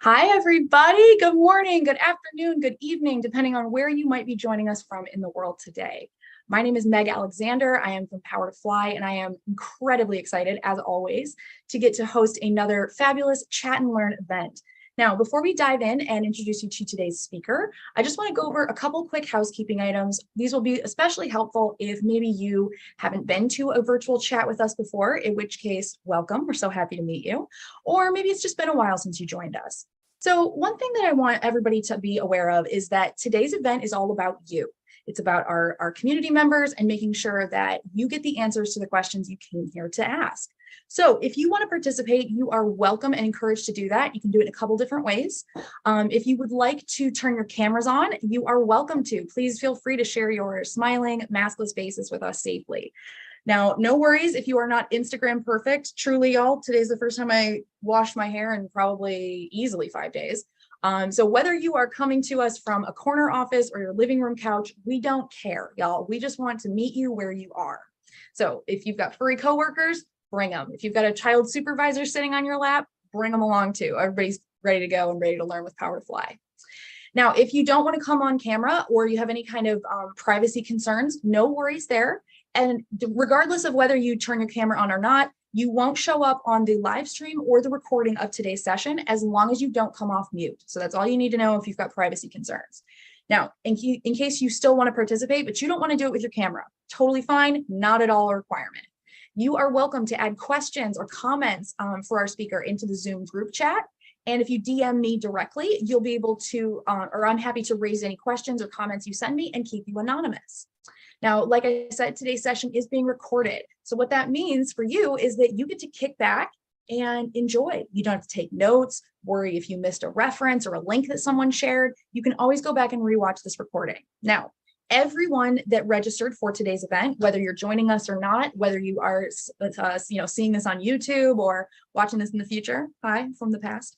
Hi, everybody. Good morning, good afternoon, good evening, depending on where you might be joining us from in the world today. My name is Meg Alexander. I am from Power to Fly, and I am incredibly excited, as always, to get to host another fabulous Chat and Learn event. Now, before we dive in and introduce you to today's speaker, I just want to go over a couple quick housekeeping items. These will be especially helpful if maybe you haven't been to a virtual chat with us before, in which case, welcome. We're so happy to meet you. Or maybe it's just been a while since you joined us. So one thing that I want everybody to be aware of is that today's event is all about you. It's about our community members and making sure that you get the answers to the questions you came here to ask. So if you want to participate, you are welcome and encouraged to do that. You can do it in a couple different ways. If you would like to turn your cameras on, you are welcome to. Please feel free to share your smiling, maskless faces with us safely. Now, no worries if you are not Instagram perfect. Truly, y'all, today's the first time I washed my hair in probably easily 5 days. So whether you are coming to us from a corner office or your living room couch, we don't care, y'all. We just want to meet you where you are. So if you've got furry coworkers, bring them. If you've got a child supervisor sitting on your lap, bring them along too. Everybody's ready to go and ready to learn with Power to Fly. Now, if you don't want to come on camera or you have any kind of privacy concerns, no worries there. And regardless of whether you turn your camera on or not, you won't show up on the live stream or the recording of today's session as long as you don't come off mute. So that's all you need to know if you've got privacy concerns. Now, in case you still want to participate, but you don't want to do it with your camera, totally fine, not at all a requirement. You are welcome to add questions or comments for our speaker into the Zoom group chat. And if you DM me directly, you'll be able to, or I'm happy to raise any questions or comments you send me and keep you anonymous. Now, like I said, today's session is being recorded. So what that means for you is that you get to kick back and enjoy. You don't have to take notes, worry if you missed a reference or a link that someone shared. You can always go back and rewatch this recording. Now, everyone that registered for today's event, whether you're joining us or not, whether you are seeing this on YouTube or watching this in the future, hi from the past,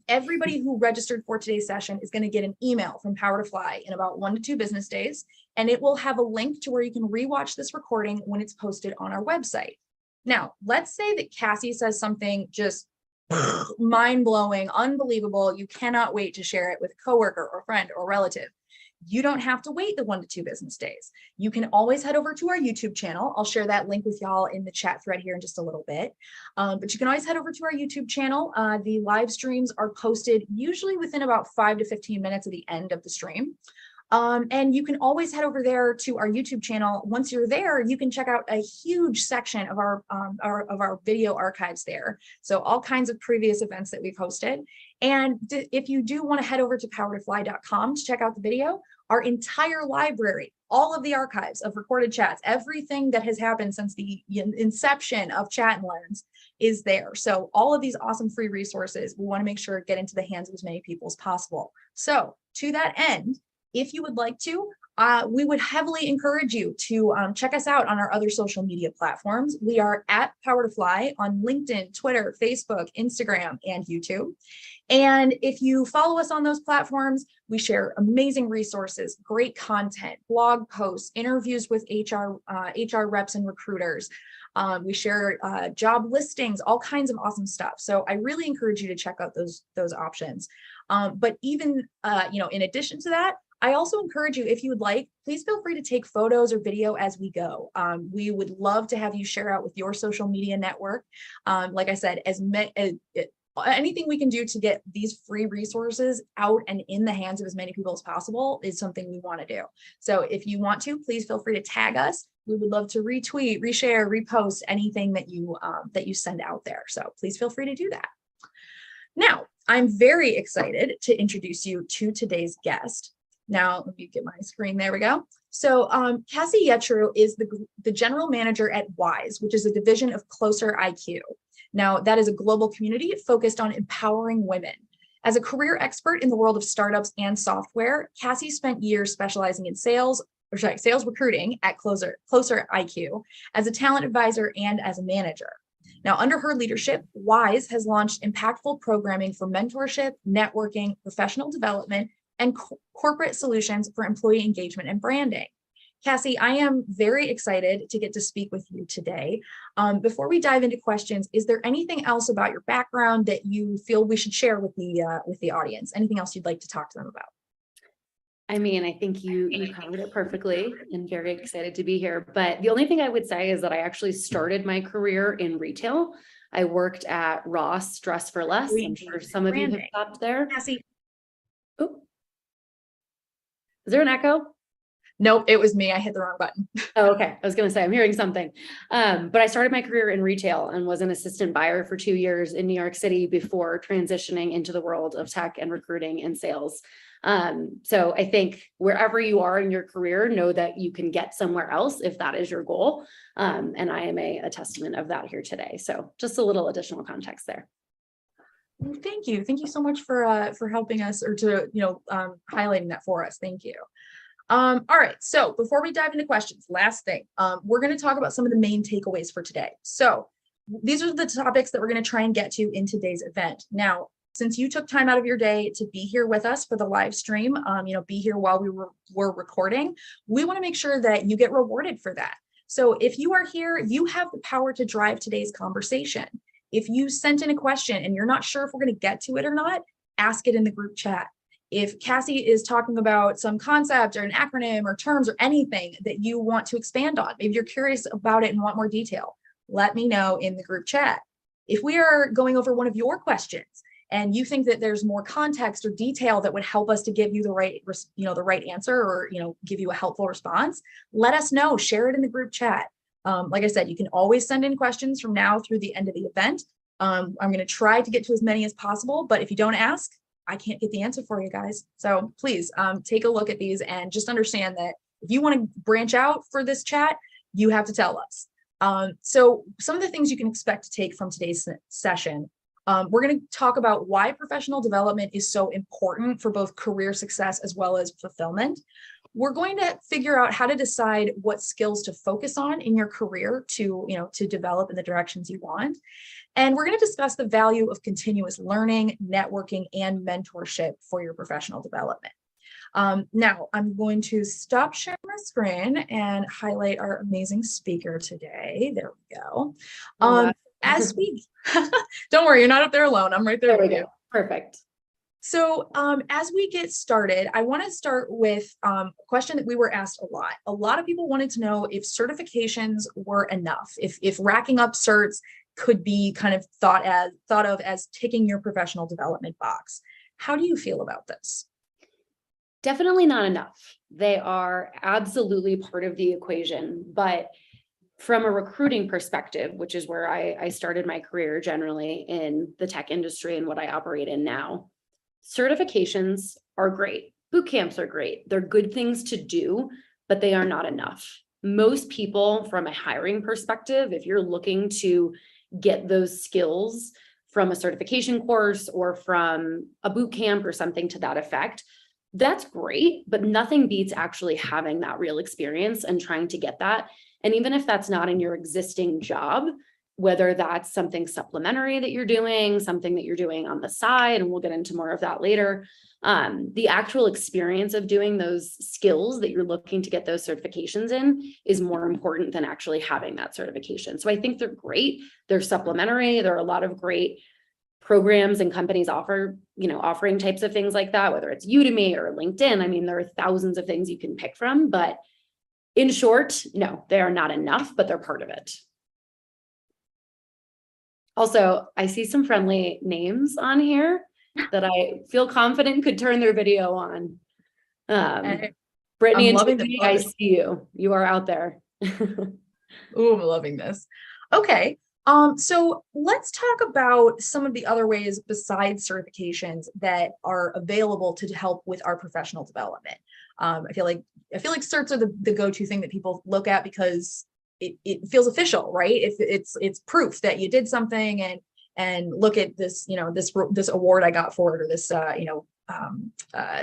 everybody who registered for today's session is going to get an email from Power to Fly in about 1 to 2 business days, and it will have a link to where you can rewatch this recording when it's posted on our website. Now, let's say that Cassie says something just mind-blowing, unbelievable. You cannot wait to share it with a coworker or friend or relative. You don't have to wait the 1 to 2 business days. You can always head over to our YouTube channel. I'll share that link with y'all in the chat thread here in just a little bit. But you can always head over to our YouTube channel. The live streams are posted usually within about 5 to 15 minutes of the end of the stream. And you can always head over there to our YouTube channel. Once you're there, you can check out a huge section of our video archives there. So all kinds of previous events that we've hosted. And if you do want to head over to powertofly.com to check out the video, our entire library, all of the archives of recorded chats, everything that has happened since the inception of Chat and Learns is there. So all of these awesome free resources, we want to make sure get into the hands of as many people as possible. So to that end, if you would like to, we would heavily encourage you to check us out on our other social media platforms. We are at Power to Fly on LinkedIn, Twitter, Facebook, Instagram, and YouTube. And if you follow us on those platforms, we share amazing resources, great content, blog posts, interviews with HR reps and recruiters. We share job listings, all kinds of awesome stuff. So I really encourage you to check out those options. But even in addition to that, I also encourage you, if you would like, please feel free to take photos or video as we go. We would love to have you share out with your social media network. Like I said, anything we can do to get these free resources out and in the hands of as many people as possible is something we want to do. So if you want to, please feel free to tag us. We would love to retweet, reshare, repost anything that you send out there. So please feel free to do that. Now, I'm very excited to introduce you to today's guest. Now, let me get my screen. There we go. So Cassie Yettru is the general manager at WISE, which is a division of Closer IQ. Now, that is a global community focused on empowering women. As a career expert in the world of startups and software, Cassie spent years specializing in sales recruiting at Closer IQ as a talent advisor and as a manager. Now, under her leadership, WISE has launched impactful programming for mentorship, networking, professional development, and corporate solutions for employee engagement and branding. Cassie, I am very excited to get to speak with you today. Before we dive into questions, is there anything else about your background that you feel we should share with the audience? Anything else you'd like to talk to them about? I mean, I think you covered it perfectly, and very excited to be here. But the only thing I would say is that I actually started my career in retail. I worked at Ross Dress for Less. I'm sure some of you have stopped there. Cassie. Oh, is there an echo? Nope, it was me. I hit the wrong button. Oh, okay. I was going to say, I'm hearing something. But I started my career in retail and was an assistant buyer for 2 years in New York City before transitioning into the world of tech and recruiting and sales. So I think wherever you are in your career, know that you can get somewhere else if that is your goal. And I am a testament of that here today. So just a little additional context there. Well, thank you. Thank you so much for helping us, or to, highlighting that for us. Thank you. All right. So before we dive into questions, last thing, we're going to talk about some of the main takeaways for today. So these are the topics that we're going to try and get to in today's event. Now, since you took time out of your day to be here with us for the live stream, be here while we were recording, we want to make sure that you get rewarded for that. So if you are here, you have the power to drive today's conversation. If you sent in a question and you're not sure if we're going to get to it or not, ask it in the group chat. If Cassie is talking about some concept or an acronym or terms or anything that you want to expand on, maybe you're curious about it and want more detail, let me know in the group chat. If we are going over one of your questions and you think that there's more context or detail that would help us to give you the right answer, or give you a helpful response, let us know. Share it in the group chat. Like I said, you can always send in questions from now through the end of the event. I'm going to try to get to as many as possible, but if you don't ask, I can't get the answer for you guys. So please take a look at these and just understand that if you want to branch out for this chat, you have to tell us. So some of the things you can expect to take from today's session, we're going to talk about why professional development is so important for both career success as well as fulfillment. We're going to figure out how to decide what skills to focus on in your career to develop in the directions you want. And we're going to discuss the value of continuous learning, networking, and mentorship for your professional development. Now, I'm going to stop sharing my screen and highlight our amazing speaker today. There we go. As we, don't worry, you're not up there alone. I'm right there with you. Perfect. So as we get started, I want to start with a question that we were asked a lot. A lot of people wanted to know if certifications were enough, if racking up certs could be kind of thought of as ticking your professional development box. How do you feel about this? Definitely not enough. They are absolutely part of the equation, but from a recruiting perspective, which is where I started my career generally in the tech industry and what I operate in now, certifications are great. Boot camps are great. They're good things to do, but they are not enough. Most people, from a hiring perspective, if you're looking to get those skills from a certification course or from a boot camp or something to that effect, that's great, but nothing beats actually having that real experience and trying to get that. And even if that's not in your existing job, whether that's something supplementary that you're doing, something that you're doing on the side, and we'll get into more of that later, the actual experience of doing those skills that you're looking to get those certifications in is more important than actually having that certification. So I think they're great. They're supplementary. There are a lot of great programs and companies offering types of things like that, whether it's Udemy or LinkedIn. I mean, there are thousands of things you can pick from, but in short, no, they are not enough, but they're part of it. Also, I see some friendly names on here that I feel confident could turn their video on. Brittany and Tiffany, I see you. You are out there. Oh, I'm loving this. Okay. So let's talk about some of the other ways besides certifications that are available to help with our professional development. I feel like certs are the go-to thing that people look at because it feels official, right? It's proof that you did something, and look at this, this award I got for it, or this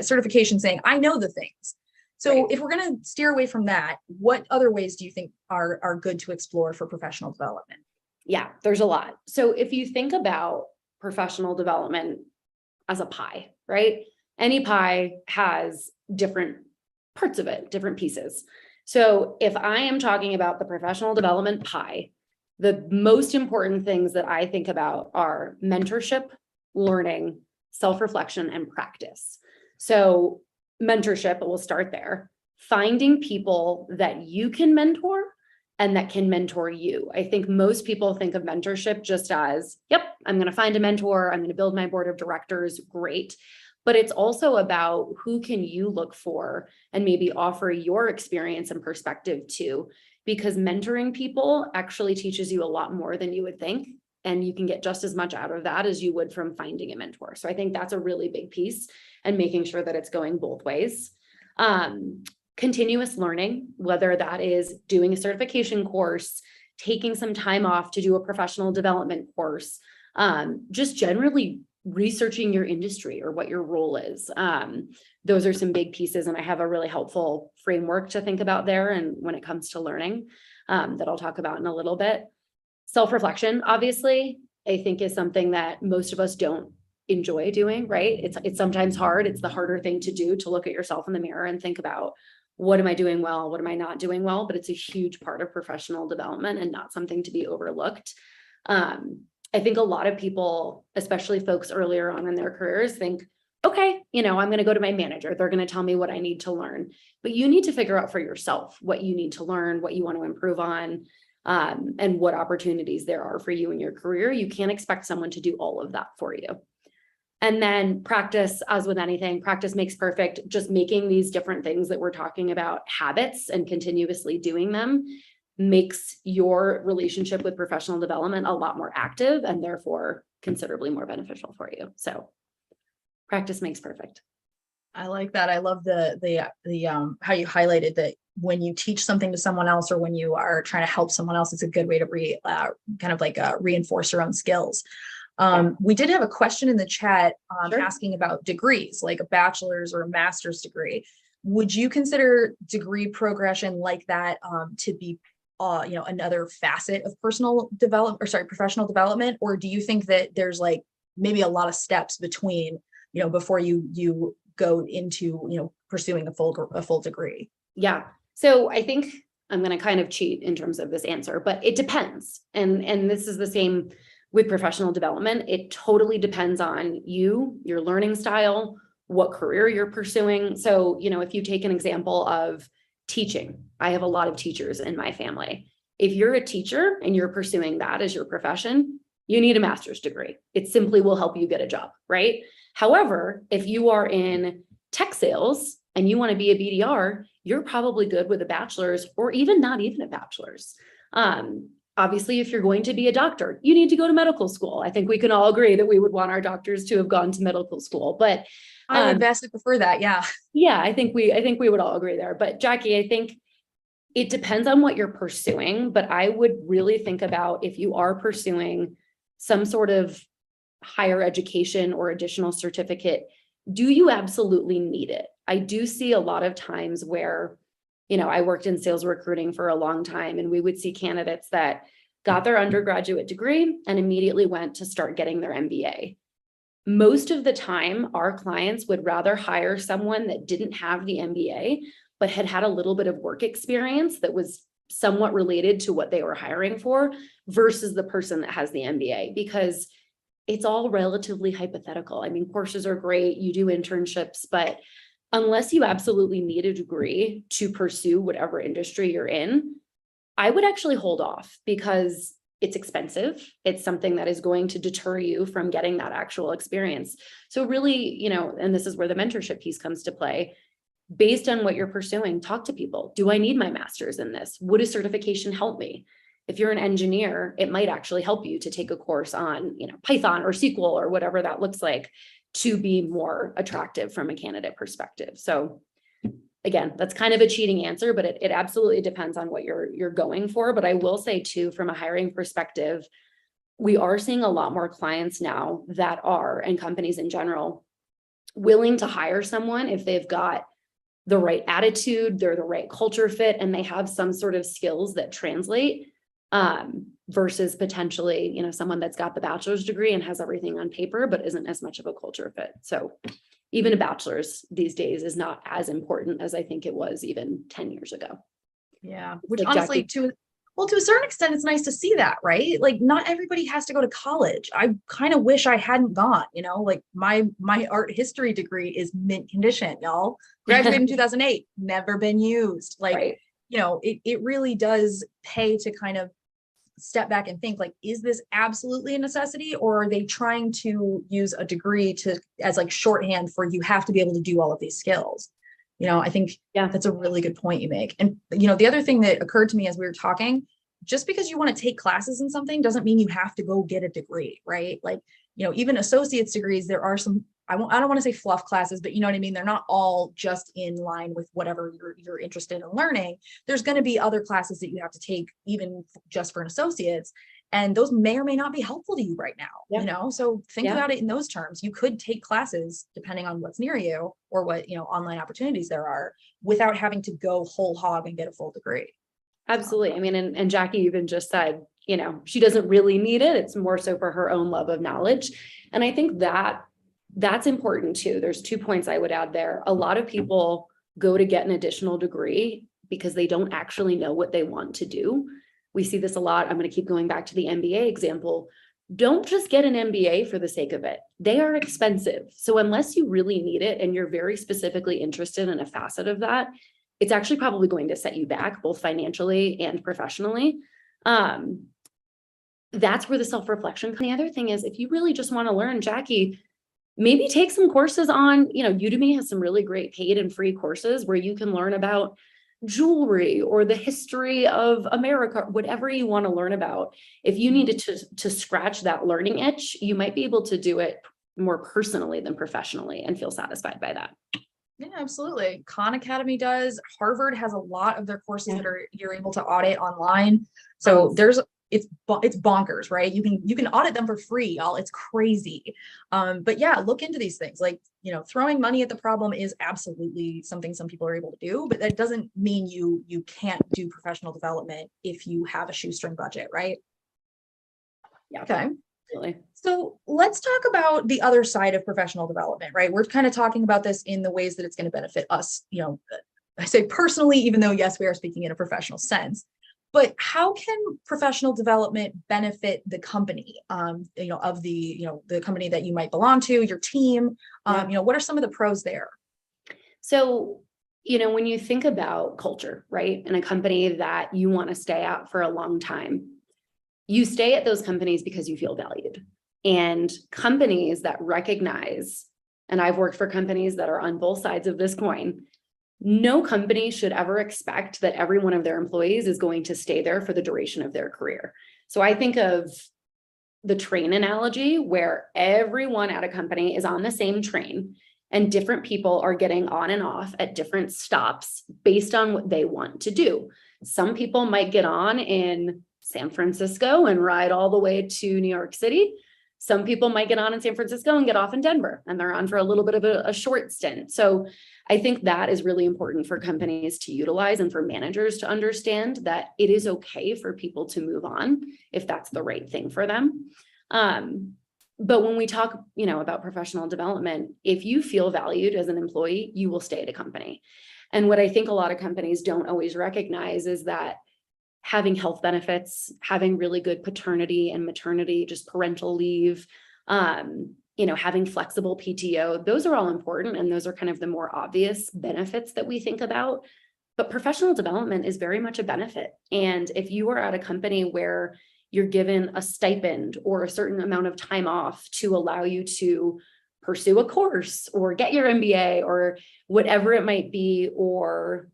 certification saying I know the things. So right. If we're going to steer away from that, what other ways do you think are good to explore for professional development? Yeah, there's a lot. So if you think about professional development as a pie, right? Any pie has different parts of it, different pieces. So if I am talking about the professional development pie, the most important things that I think about are mentorship, learning, self-reflection, and practice. So mentorship, we'll start there. Finding people that you can mentor and that can mentor you. I think most people think of mentorship just as, yep, I'm going to find a mentor, I'm going to build my board of directors, great. But it's also about who can you look for and maybe offer your experience and perspective to, because mentoring people actually teaches you a lot more than you would think. And you can get just as much out of that as you would from finding a mentor. So I think that's a really big piece, and making sure that it's going both ways. Continuous learning, whether that is doing a certification course, taking some time off to do a professional development course, just generally researching your industry or what your role is. Those are some big pieces, and I have a really helpful framework to think about there. And when it comes to learning, that I'll talk about in a little bit. Self-reflection, obviously, I think is something that most of us don't enjoy doing, right? It's sometimes hard. It's the harder thing to do, to look at yourself in the mirror and think about, what am I doing well? What am I not doing well? But it's a huge part of professional development and not something to be overlooked. I think a lot of people, especially folks earlier on in their careers, think, okay, I'm going to go to my manager. They're going to tell me what I need to learn. But you need to figure out for yourself what you need to learn, what you want to improve on, and what opportunities there are for you in your career. You can't expect someone to do all of that for you. And then practice, as with anything, practice makes perfect. Just making these different things that we're talking about habits and continuously doing them makes your relationship with professional development a lot more active, and therefore considerably more beneficial for you. So practice makes perfect. I like that. I love the how you highlighted that when you teach something to someone else, or when you are trying to help someone else, it's a good way to reinforce your own skills. We did have a question in the chat Sure. asking about degrees, like a bachelor's or a master's degree. Would you consider degree progression like that to be another facet of professional development? Or do you think that there's like maybe a lot of steps between, before you go into, pursuing a full degree? Yeah. So I think I'm going to kind of cheat in terms of this answer, but it depends. And this is the same with professional development. It totally depends on you, your learning style, what career you're pursuing. So, if you take an example of teaching, I have a lot of teachers in my family. If you're a teacher and you're pursuing that as your profession, you need a master's degree. It simply will help you get a job, right? However, if you are in tech sales and you want to be a BDR, you're probably good with a bachelor's, or even not even a bachelor's. Obviously, if you're going to be a doctor, you need to go to medical school. I think we can all agree that we would want our doctors to have gone to medical school, but I would vastly prefer that. Yeah. Yeah, I think we would all agree there. But Jackie, I think it depends on what you're pursuing, but I would really think about, if you are pursuing some sort of higher education or additional certificate, do you absolutely need it? I do see a lot of times where, I worked in sales recruiting for a long time, and we would see candidates that got their undergraduate degree and immediately went to start getting their MBA. Most of the time, our clients would rather hire someone that didn't have the MBA, but had had a little bit of work experience that was somewhat related to what they were hiring for, versus the person that has the MBA, because it's all relatively hypothetical. I mean, courses are great, you do internships, but unless you absolutely need a degree to pursue whatever industry you're in, I would actually hold off, because it's expensive. It's something that is going to deter you from getting that actual experience. So really, and this is where the mentorship piece comes to play. Based on what you're pursuing, talk to people. Do I need my master's in this? Would a certification help me? If you're an engineer, it might actually help you to take a course on, Python or SQL or whatever that looks like, to be more attractive from a candidate perspective. So again, that's kind of a cheating answer, but it absolutely depends on what you're going for. But I will say too, from a hiring perspective, we are seeing a lot more clients now that are, and companies in general, willing to hire someone if they've got the right attitude, they're the right culture fit, and they have some sort of skills that translate, versus potentially, someone that's got the bachelor's degree and has everything on paper, but isn't as much of a culture fit. So even a bachelor's these days is not as important as I think it was even 10 years ago. Yeah. It's Which like honestly, Jackie, to a certain extent, it's nice to see that, right? Like not everybody has to go to college. I kind of wish I hadn't gone, like my art history degree is mint condition, y'all. Graduated in 2008, never been used. Like, right? it really does pay to kind of step back and think like, is this absolutely a necessity, or are they trying to use a degree as like shorthand for you have to be able to do all of these skills? I think Yeah. that's a really good point you make. And the other thing that occurred to me as we were talking, just because you want to take classes in something doesn't mean you have to go get a degree, right? Like, even associate's degrees, there are some, I don't want to say fluff classes, but you know what I mean? They're not all just in line with whatever you're interested in learning. There's going to be other classes that you have to take even just for an associate's, and those may or may not be helpful to you right now. Yeah. So think Yeah. about it in those terms. You could take classes depending on what's near you or what online opportunities there are, without having to go whole hog and get a full degree. Absolutely. I mean, and Jackie even just said, she doesn't really need it. It's more so for her own love of knowledge. And I think that's important too. There's 2 points I would add there. A lot of people go to get an additional degree because they don't actually know what they want to do. We see this a lot. I'm going to keep going back to the MBA example. Don't just get an MBA for the sake of it. They are expensive. So unless you really need it and you're very specifically interested in a facet of that, it's actually probably going to set you back both financially and professionally. That's where the self-reflection. The other thing is, if you really just want to learn, Jackie, maybe take some courses on, Udemy has some really great paid and free courses where you can learn about jewelry or the history of America, whatever you want to learn about. If you needed to scratch that learning itch, you might be able to do it more personally than professionally and feel satisfied by that. Yeah, absolutely. Khan Academy does. Harvard has a lot of their courses that you're able to audit online. So it's bonkers, right? You can audit them for free, y'all. It's crazy. But yeah, look into these things. Like, throwing money at the problem is absolutely something some people are able to do, but that doesn't mean you can't do professional development if you have a shoestring budget, right? Yeah. Okay. Absolutely. So let's talk about the other side of professional development, right? We're kind of talking about this in the ways that it's going to benefit us, I say personally, even though, yes, we are speaking in a professional sense, but how can professional development benefit the company, of the company that you might belong to, your team? What are some of the pros there? So, when you think about culture, right, in a company that you want to stay at for a long time, you stay at those companies because you feel valued. And companies that recognize, and I've worked for companies that are on both sides of this coin, no company should ever expect that every one of their employees is going to stay there for the duration of their career. So I think of the train analogy where everyone at a company is on the same train and different people are getting on and off at different stops based on what they want to do. Some people might get on in San Francisco and ride all the way to New York City. Some people might get on in San Francisco and get off in Denver, and they're on for a little bit of a short stint. So I think that is really important for companies to utilize and for managers to understand that it is okay for people to move on if that's the right thing for them. But when we talk, about professional development, if you feel valued as an employee, you will stay at a company. And what I think a lot of companies don't always recognize is that having health benefits, having really good paternity and maternity, just parental leave, having flexible PTO, those are all important. And those are kind of the more obvious benefits that we think about. But professional development is very much a benefit. And if you are at a company where you're given a stipend or a certain amount of time off to allow you to pursue a course or get your MBA or whatever it might be, or,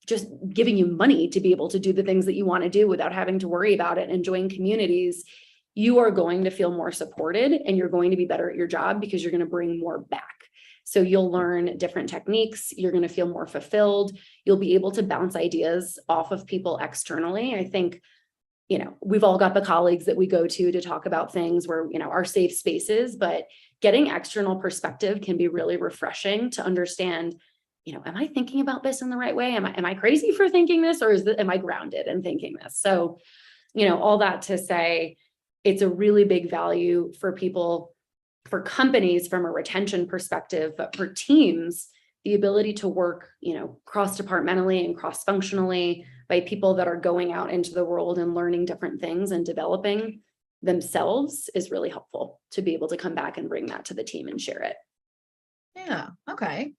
just giving you money to be able to do the things that you want to do without having to worry about it and join communities, you are going to feel more supported and you're going to be better at your job because you're going to bring more back. So you'll learn different techniques. You're going to feel more fulfilled. You'll be able to bounce ideas off of people externally. I think, we've all got the colleagues that we go to talk about things where, our safe spaces, but getting external perspective can be really refreshing to understand, am I thinking about this in the right way? Am I crazy for thinking this, or am I grounded in thinking this? So, all that to say, it's a really big value for people, for companies from a retention perspective, but for teams, the ability to work, cross-departmentally and cross-functionally by people that are going out into the world and learning different things and developing themselves is really helpful to be able to come back and bring that to the team and share it. Yeah. Okay.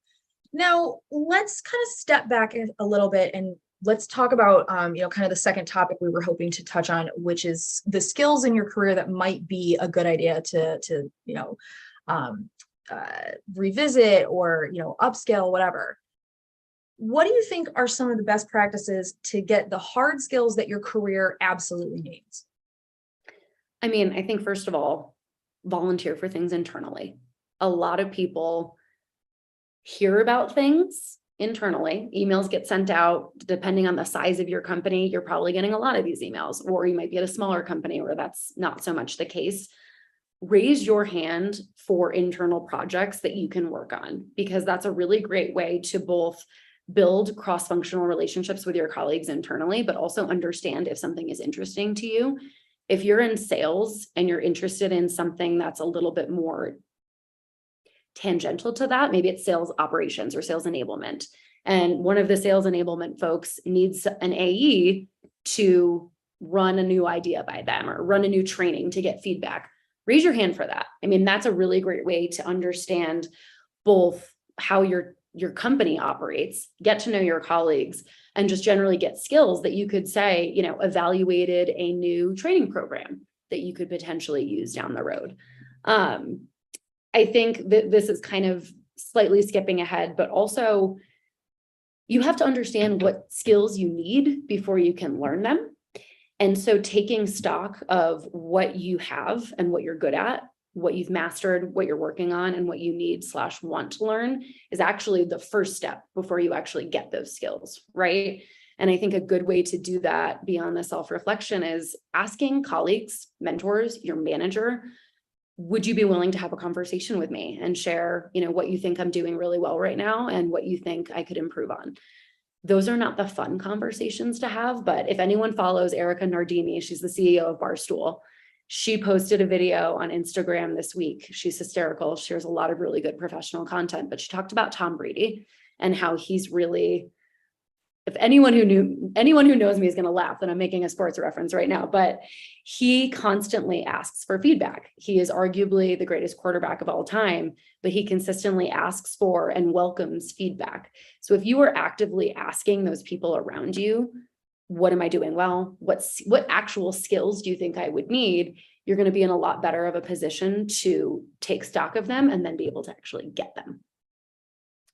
Now let's kind of step back a little bit and let's talk about, kind of the second topic we were hoping to touch on, which is the skills in your career that might be a good idea to revisit or, upscale, whatever. What do you think are some of the best practices to get the hard skills that your career absolutely needs? I mean, I think first of all, volunteer for things internally. A lot of people hear about things internally. Emails get sent out. Depending on the size of your company, you're probably getting a lot of these emails, or you might be at a smaller company where that's not so much the case. Raise your hand for internal projects that you can work on, because that's a really great way to both build cross-functional relationships with your colleagues internally, but also understand if something is interesting to you. If you're in sales and you're interested in something that's a little bit more tangential to that, maybe it's sales operations or sales enablement, and one of the sales enablement folks needs an AE to run a new idea by them or run a new training to get feedback, raise your hand for that. I mean, that's a really great way to understand both how your company operates, get to know your colleagues, and just generally get skills that you could say, evaluated a new training program that you could potentially use down the road. I think that this is kind of slightly skipping ahead, but also you have to understand what skills you need before you can learn them. And so taking stock of what you have and what you're good at, what you've mastered, what you're working on, and what you need/want to learn is actually the first step before you actually get those skills, right? And I think a good way to do that beyond the self-reflection is asking colleagues, mentors, your manager, would you be willing to have a conversation with me and share, what you think I'm doing really well right now and what you think I could improve on? Those are not the fun conversations to have, but if anyone follows Erica Nardini, she's the CEO of Barstool. She posted a video on Instagram this week. She's hysterical. She shares a lot of really good professional content, but she talked about Tom Brady and how he's really, if anyone who knows me is going to laugh that I'm making a sports reference right now, but he constantly asks for feedback. He is arguably the greatest quarterback of all time, but he consistently asks for and welcomes feedback. So if you are actively asking those people around you, what am I doing well? What actual skills do you think I would need? You're going to be in a lot better of a position to take stock of them and then be able to actually get them.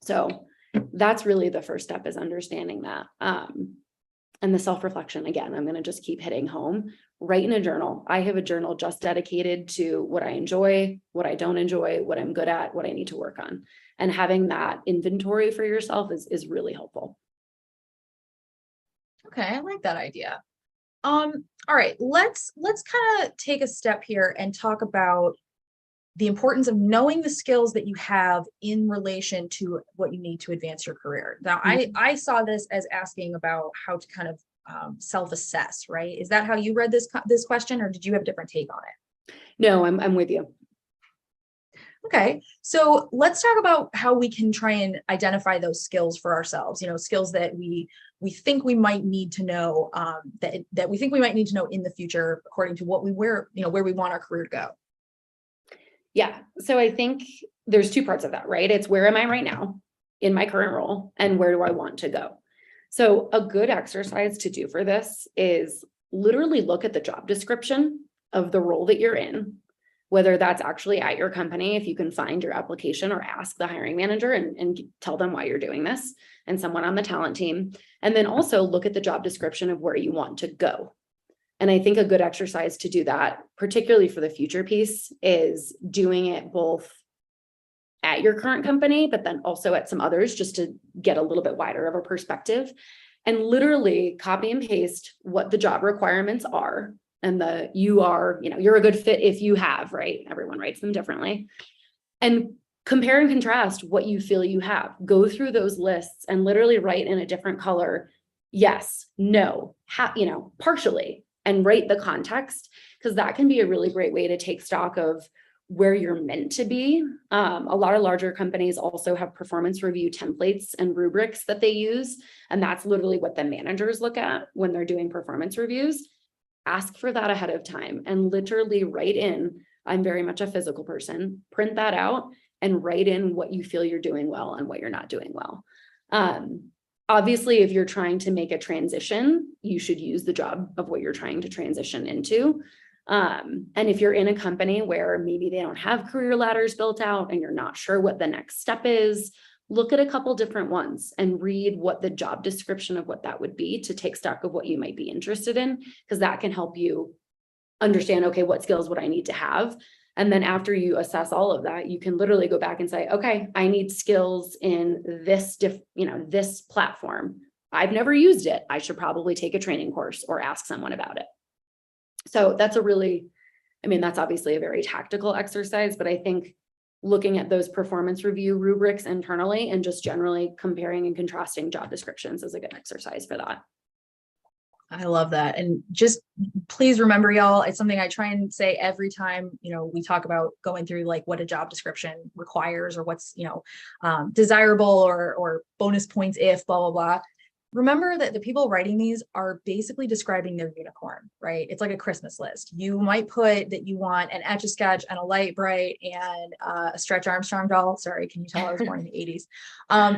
So that's really the first step, is understanding that. And the self-reflection, again, I'm going to just keep hitting home. Write in a journal. I have a journal just dedicated to what I enjoy, what I don't enjoy, what I'm good at, what I need to work on. And having that inventory for yourself is really helpful. Okay, I like that idea. All right, let's kind of take a step here and talk about the importance of knowing the skills that you have in relation to what you need to advance your career. Now, I saw this as asking about how to kind of self-assess, right? Is that how you read this question, or did you have a different take on it? No, I'm with you. Okay, so let's talk about how we can try and identify those skills for ourselves. Skills that we think we might need to know, that we think we might need to know in the future, according to where we want our career to go. Yeah. So I think there's two parts of that, right? It's where am I right now in my current role and where do I want to go? So a good exercise to do for this is literally look at the job description of the role that you're in, whether that's actually at your company, if you can find your application, or ask the hiring manager and tell them why you're doing this, and someone on the talent team. And then also look at the job description of where you want to go. And I think a good exercise to do that, particularly for the future piece, is doing it both at your current company, but then also at some others, just to get a little bit wider of a perspective, and literally copy and paste what the job requirements are. And you're a good fit if you have, right? Everyone writes them differently. And compare and contrast what you feel you have. Go through those lists and literally write in a different color, yes, no, partially, and write the context, because that can be a really great way to take stock of where you're meant to be. A lot of larger companies also have performance review templates and rubrics that they use. And that's literally what the managers look at when they're doing performance reviews. Ask for that ahead of time and literally write in, I'm very much a physical person, print that out and write in what you feel you're doing well and what you're not doing well. Obviously, if you're trying to make a transition, you should use the job of what you're trying to transition into. And if you're in a company where maybe they don't have career ladders built out and you're not sure what the next step is, look at a couple different ones and read what the job description of what that would be to take stock of what you might be interested in, because that can help you understand, okay, what skills would I need to have? And then after you assess all of that, you can literally go back and say, okay, I need skills in this, this platform. I've never used it. I should probably take a training course or ask someone about it. So that's that's obviously a very tactical exercise, but I think looking at those performance review rubrics internally and just generally comparing and contrasting job descriptions is a good exercise for that. I love that. And just please remember, y'all, it's something I try and say every time, we talk about going through like what a job description requires or what's, desirable or bonus points if blah, blah, blah. Remember that the people writing these are basically describing their unicorn, right? It's like a Christmas list. You might put that you want an Etch-a-Sketch and a Light Bright and a Stretch Armstrong doll. Sorry, can you tell I was born in the 80s?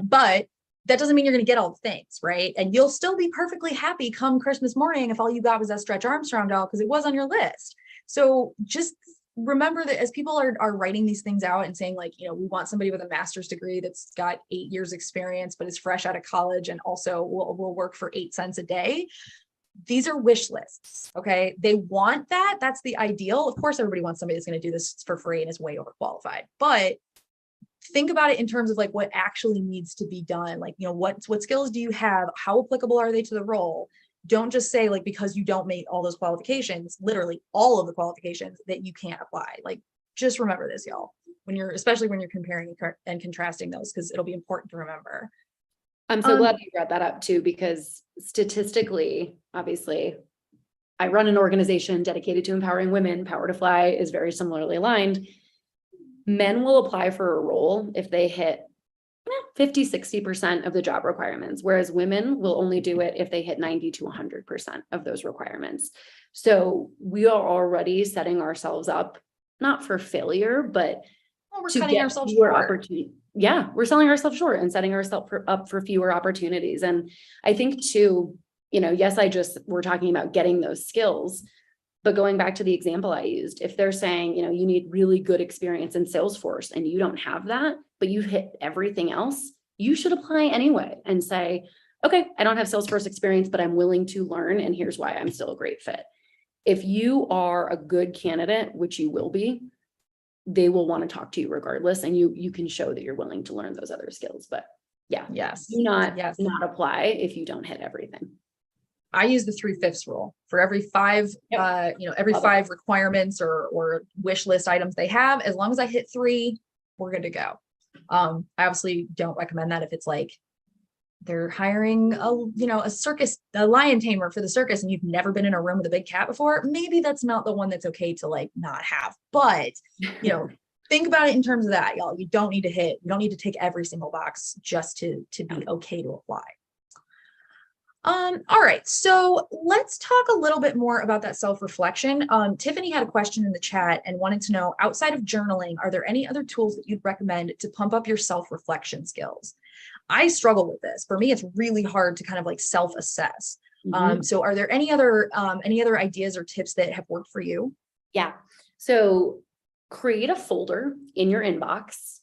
But that doesn't mean you're going to get all the things, right? And you'll still be perfectly happy come Christmas morning if all you got was that Stretch Armstrong doll because it was on your list. So just remember that as people are writing these things out and saying like, we want somebody with a master's degree that's got 8 years experience, but is fresh out of college and also will work for 8 cents a day. These are wish lists. Okay. They want that. That's the ideal. Of course, everybody wants somebody that's going to do this for free and is way overqualified, but think about it in terms of like what actually needs to be done. Like, what skills do you have? How applicable are they to the role? Don't just say like, because you don't meet all those qualifications, literally all of the qualifications, that you can't apply. Like, just remember this, y'all, especially when you're comparing and contrasting those, because it'll be important to remember. I'm so glad you brought that up too, because statistically, obviously, I run an organization dedicated to empowering women. Power to Fly is very similarly aligned. Men will apply for a role if they hit 50, 60% of the job requirements, whereas women will only do it if they hit 90 to 100% of those requirements. So we are already setting ourselves up, not for failure, but we're cutting ourselves short. Yeah, we're selling ourselves short and setting ourselves up for fewer opportunities. And I think too, yes, we're talking about getting those skills. But going back to the example I used, if they're saying, you need really good experience in Salesforce and you don't have that, but you hit everything else, you should apply anyway and say, okay, I don't have Salesforce experience, but I'm willing to learn. And here's why I'm still a great fit. If you are a good candidate, which you will be, they will want to talk to you regardless. And you can show that you're willing to learn those other skills. But yeah, do not apply if you don't hit everything. I use the 3/5 rule for every 5, every 5 requirements or wish list items they have. As long as I hit 3, we're good to go. I obviously don't recommend that if it's like they're hiring a circus, a lion tamer for the circus, and you've never been in a room with a big cat before. Maybe that's not the one that's okay to like not have. But think about it in terms of that, y'all. You don't need to tick every single box just to be okay to apply. All right, so let's talk a little bit more about that self-reflection. Tiffany had a question in the chat and wanted to know, outside of journaling, are there any other tools that you'd recommend to pump up your self-reflection skills? I struggle with this. For me, it's really hard to kind of like self-assess. So are there any other ideas or tips that have worked for you? Yeah. So create a folder in your inbox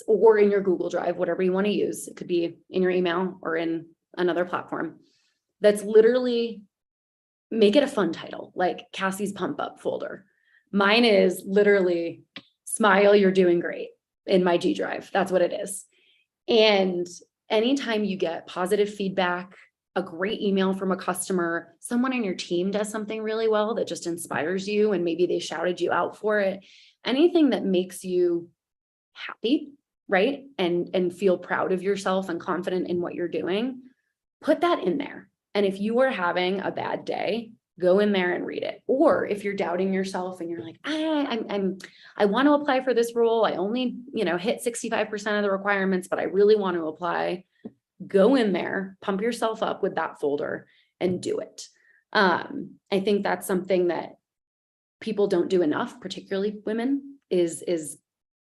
or in your Google Drive, whatever you want to use. It could be in your email or in another platform. That's literally, make it a fun title, like Cassie's Pump Up folder. Mine is literally Smile, You're Doing Great in my G Drive. That's what it is. And anytime you get positive feedback, a great email from a customer, someone on your team does something really well that just inspires you, and maybe they shouted you out for it, anything that makes you happy, right? And feel proud of yourself and confident in what you're doing, put that in there. And if you are having a bad day, go in there and read it. Or if you're doubting yourself and you're like, I want to apply for this role. I only, hit 65% of the requirements, but I really want to apply. Go in there, pump yourself up with that folder and do it. I think that's something that people don't do enough, particularly women, is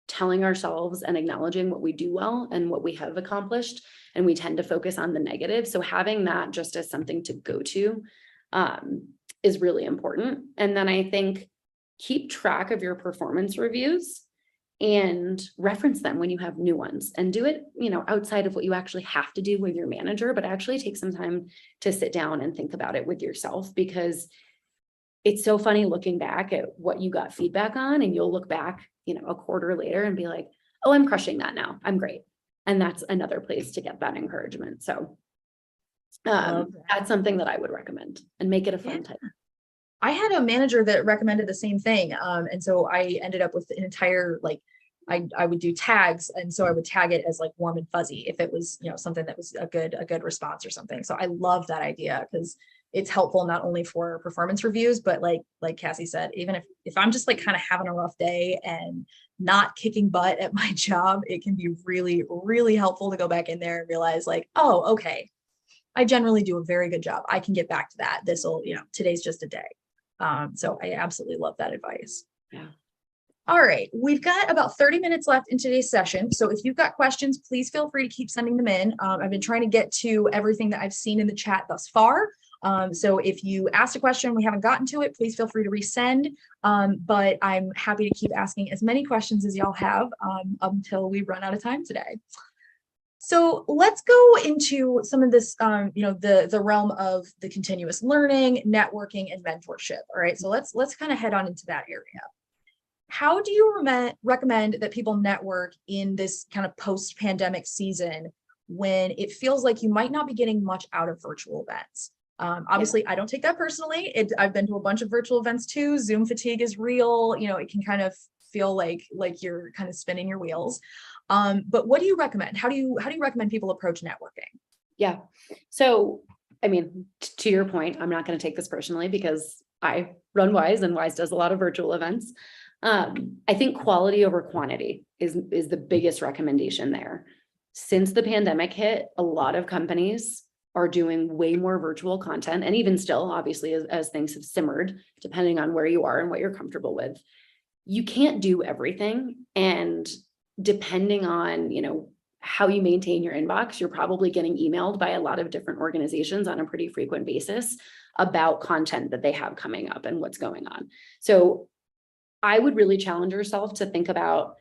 telling ourselves and acknowledging what we do well and what we have accomplished. And we tend to focus on the negative. So having that just as something to go to is really important. And then I think keep track of your performance reviews and reference them when you have new ones, and do it, outside of what you actually have to do with your manager, but actually take some time to sit down and think about it with yourself, because it's so funny looking back at what you got feedback on, and you'll look back, a quarter later and be like, oh, I'm crushing that now. I'm great. And that's another place to get that encouragement. So that's something that I would recommend, and make it a fun time. I had a manager that recommended the same thing. And so I ended up with an entire, I would do tags. And so I would tag it as like warm and fuzzy if it was, something that was a good response or something. So I love that idea, because it's helpful not only for performance reviews, but like Cassie said, even if I'm just like kind of having a rough day and not kicking butt at my job, it can be really, really helpful to go back in there and realize like, oh, okay, I generally do a very good job. I can get back to that. This'll, today's just a day. So I absolutely love that advice. Yeah. All right. We've got about 30 minutes left in today's session. So if you've got questions, please feel free to keep sending them in. I've been trying to get to everything that I've seen in the chat thus far. So if you asked a question, we haven't gotten to it, please feel free to resend. But I'm happy to keep asking as many questions as y'all have until we run out of time today. So let's go into some of this, the realm of the continuous learning, networking, and mentorship. All right, so let's kind of head on into that area. How do you recommend that people network in this kind of post-pandemic season when it feels like you might not be getting much out of virtual events? Obviously, I don't take that personally. I've been to a bunch of virtual events too. Zoom fatigue is real. It can kind of feel like you're kind of spinning your wheels. But what do you recommend? How do you recommend people approach networking? Yeah. So, I mean, to your point, I'm not going to take this personally because I run Wise, and Wise does a lot of virtual events. I think quality over quantity is the biggest recommendation there. Since the pandemic hit, a lot of companies are doing way more virtual content, and even still, obviously, as things have simmered, depending on where you are and what you're comfortable with, you can't do everything. And depending on, how you maintain your inbox, you're probably getting emailed by a lot of different organizations on a pretty frequent basis about content that they have coming up and what's going on. So I would really challenge yourself to think about,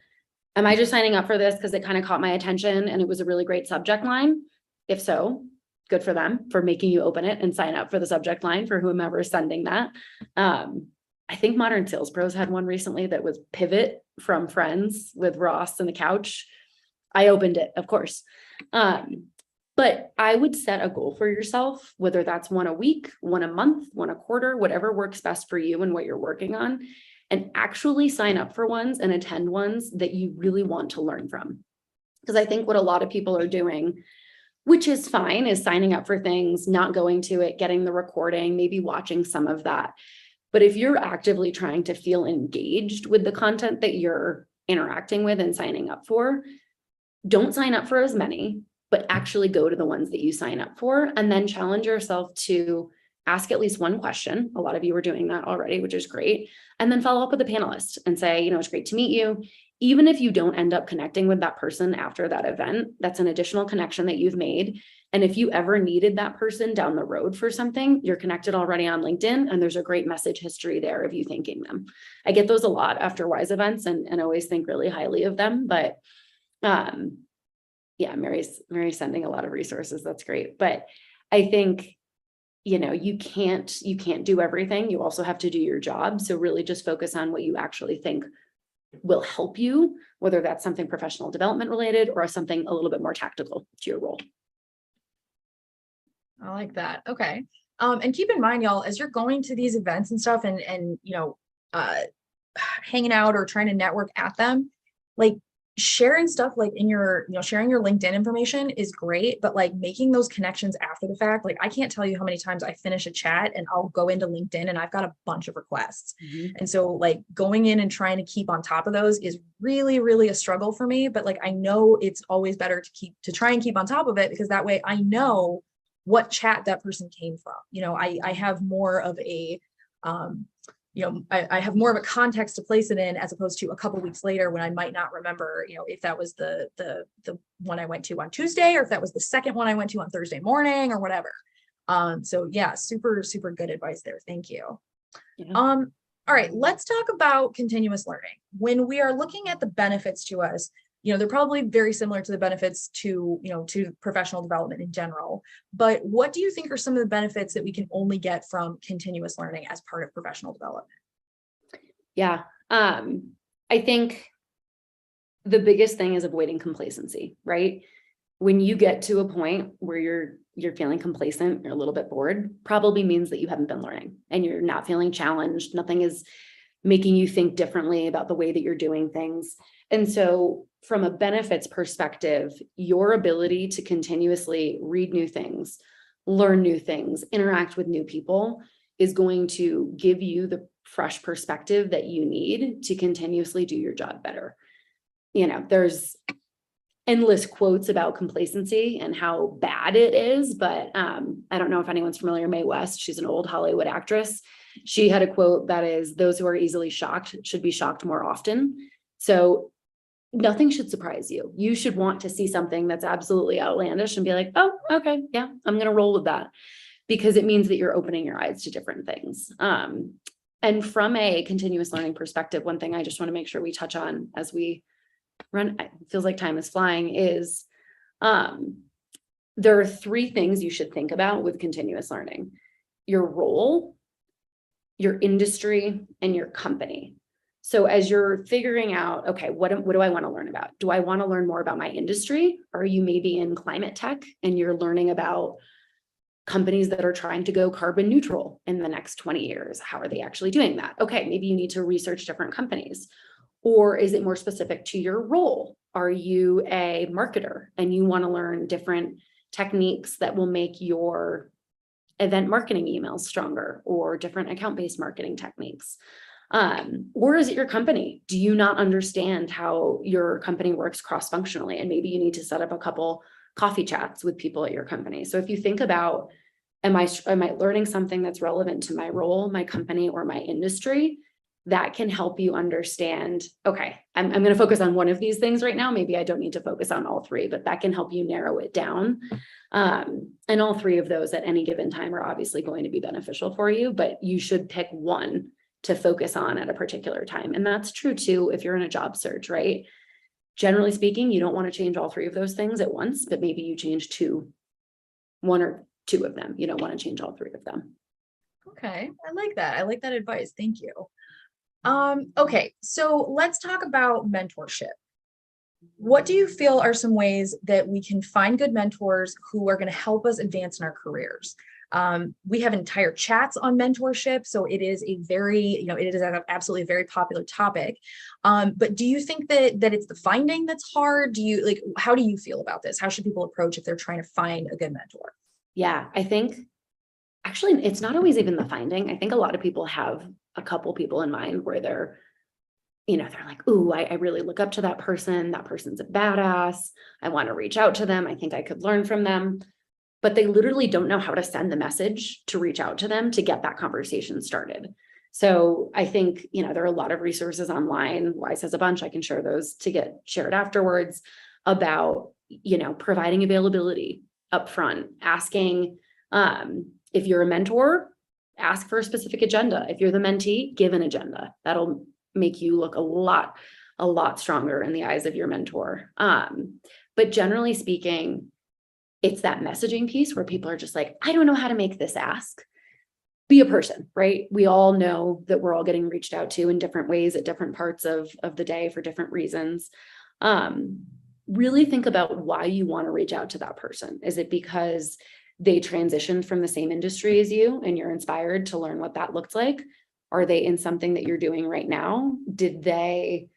am I just signing up for this because it kind of caught my attention and it was a really great subject line? If so, good for them for making you open it and sign up for the subject line for whomever is sending that. I think Modern Sales Pros had one recently that was Pivot from Friends with Ross and the couch. I opened it, of course. But I would set a goal for yourself, whether that's one a week, one a month, one a quarter, whatever works best for you and what you're working on, and actually sign up for ones and attend ones that you really want to learn from. Because I think what a lot of people are doing, which is fine, is signing up for things, not going to it, getting the recording, maybe watching some of that. But if you're actively trying to feel engaged with the content that you're interacting with and signing up for, don't sign up for as many, but actually go to the ones that you sign up for, and then challenge yourself to ask at least one question. A lot of you are doing that already, which is great. And then follow up with the panelist and say, it's great to meet you. Even if you don't end up connecting with that person after that event, that's an additional connection that you've made. And if you ever needed that person down the road for something, you're connected already on LinkedIn, and there's a great message history there of you thanking them. I get those a lot after Wise events and always think really highly of them. But yeah, Mary's sending a lot of resources. That's great. But I think, you can't do everything. You also have to do your job. So really just focus on what you actually think will help you, whether that's something professional development related or something a little bit more tactical to your role. I like that. Okay. And keep in mind, y'all, as you're going to these events and stuff and hanging out or trying to network at them, like, sharing stuff like in your, sharing your LinkedIn information is great, but like making those connections after the fact, like I can't tell you how many times I finish a chat and I'll go into LinkedIn and I've got a bunch of requests. And so like going in and trying to keep on top of those is really, really a struggle for me. But like, I know it's always better to try and keep on top of it, because that way I know what chat that person came from. I have more of a, I have more of a context to place it in, as opposed to a couple weeks later when I might not remember, if that was the one I went to on Tuesday, or if that was the second one I went to on Thursday morning or whatever. So yeah, super, super good advice there. Thank you. Yeah. All right, let's talk about continuous learning. When we are looking at the benefits to us, they're probably very similar to the benefits to professional development in general. But what do you think are some of the benefits that we can only get from continuous learning as part of professional development? Yeah. I think the biggest thing is avoiding complacency, right? When you get to a point where you're feeling complacent, you're a little bit bored, probably means that you haven't been learning and you're not feeling challenged. Nothing is making you think differently about the way that you're doing things. And so from a benefits perspective, your ability to continuously read new things, learn new things, interact with new people is going to give you the fresh perspective that you need to continuously do your job better. There's endless quotes about complacency and how bad it is, but I don't know if anyone's familiar with Mae West. She's an old Hollywood actress. She had a quote that is, "Those who are easily shocked should be shocked more often." So nothing should surprise you. You should want to see something that's absolutely outlandish and be like, "Oh, okay, yeah, I'm going to roll with that," because it means that you're opening your eyes to different things. And from a continuous learning perspective, one thing I just want to make sure we touch on as we run, it feels like time is flying, is there are three things you should think about with continuous learning: your role, your industry, and your company. So as you're figuring out, okay, what do I want to learn about? Do I want to learn more about my industry? Are you maybe in climate tech and you're learning about companies that are trying to go carbon neutral in the next 20 years? How are they actually doing that? Okay, maybe you need to research different companies. Or is it more specific to your role? Are you a marketer and you want to learn different techniques that will make your event marketing emails stronger, or different account-based marketing techniques? Or is it your company? Do you not understand how your company works cross-functionally? And maybe you need to set up a couple coffee chats with people at your company. So if you think about, am I learning something that's relevant to my role, my company, or my industry? That can help you understand, okay, I'm going to focus on one of these things right now. Maybe I don't need to focus on all three, but that can help you narrow it down. And all three of those at any given time are obviously going to be beneficial for you, but you should pick one to focus on at a particular time. And that's true too if you're in a job search, right? Generally speaking, you don't want to change all three of those things at once, but maybe you change one or two of them. You don't want to change all three of them. Okay, I like that. I like that advice. Thank you. Okay, so let's talk about mentorship. What do you feel are some ways that we can find good mentors who are going to help us advance in our careers? We have entire chats on mentorship, so it is a very, it is absolutely a very popular topic. But do you think that it's the finding that's hard? How do you feel about this? How should people approach if they're trying to find a good mentor? Yeah, I think actually it's not always even the finding. I think a lot of people have a couple people in mind where they're like, ooh, I really look up to that person. That person's a badass. I want to reach out to them. I think I could learn from them. But they literally don't know how to send the message to reach out to them to get that conversation started. So I think, there are a lot of resources online. Wise has a bunch. I can share those to get shared afterwards about, providing availability upfront, asking, if you're a mentor, ask for a specific agenda. If you're the mentee, give an agenda. That'll make you look a lot stronger in the eyes of your mentor. But generally speaking, it's that messaging piece where people are just like, I don't know how to make this ask. Be a person, right? We all know that we're all getting reached out to in different ways at different parts of the day for different reasons. Really think about why you want to reach out to that person. Is it because they transitioned from the same industry as you and you're inspired to learn what that looked like? Are they in something that you're doing right now? Did they,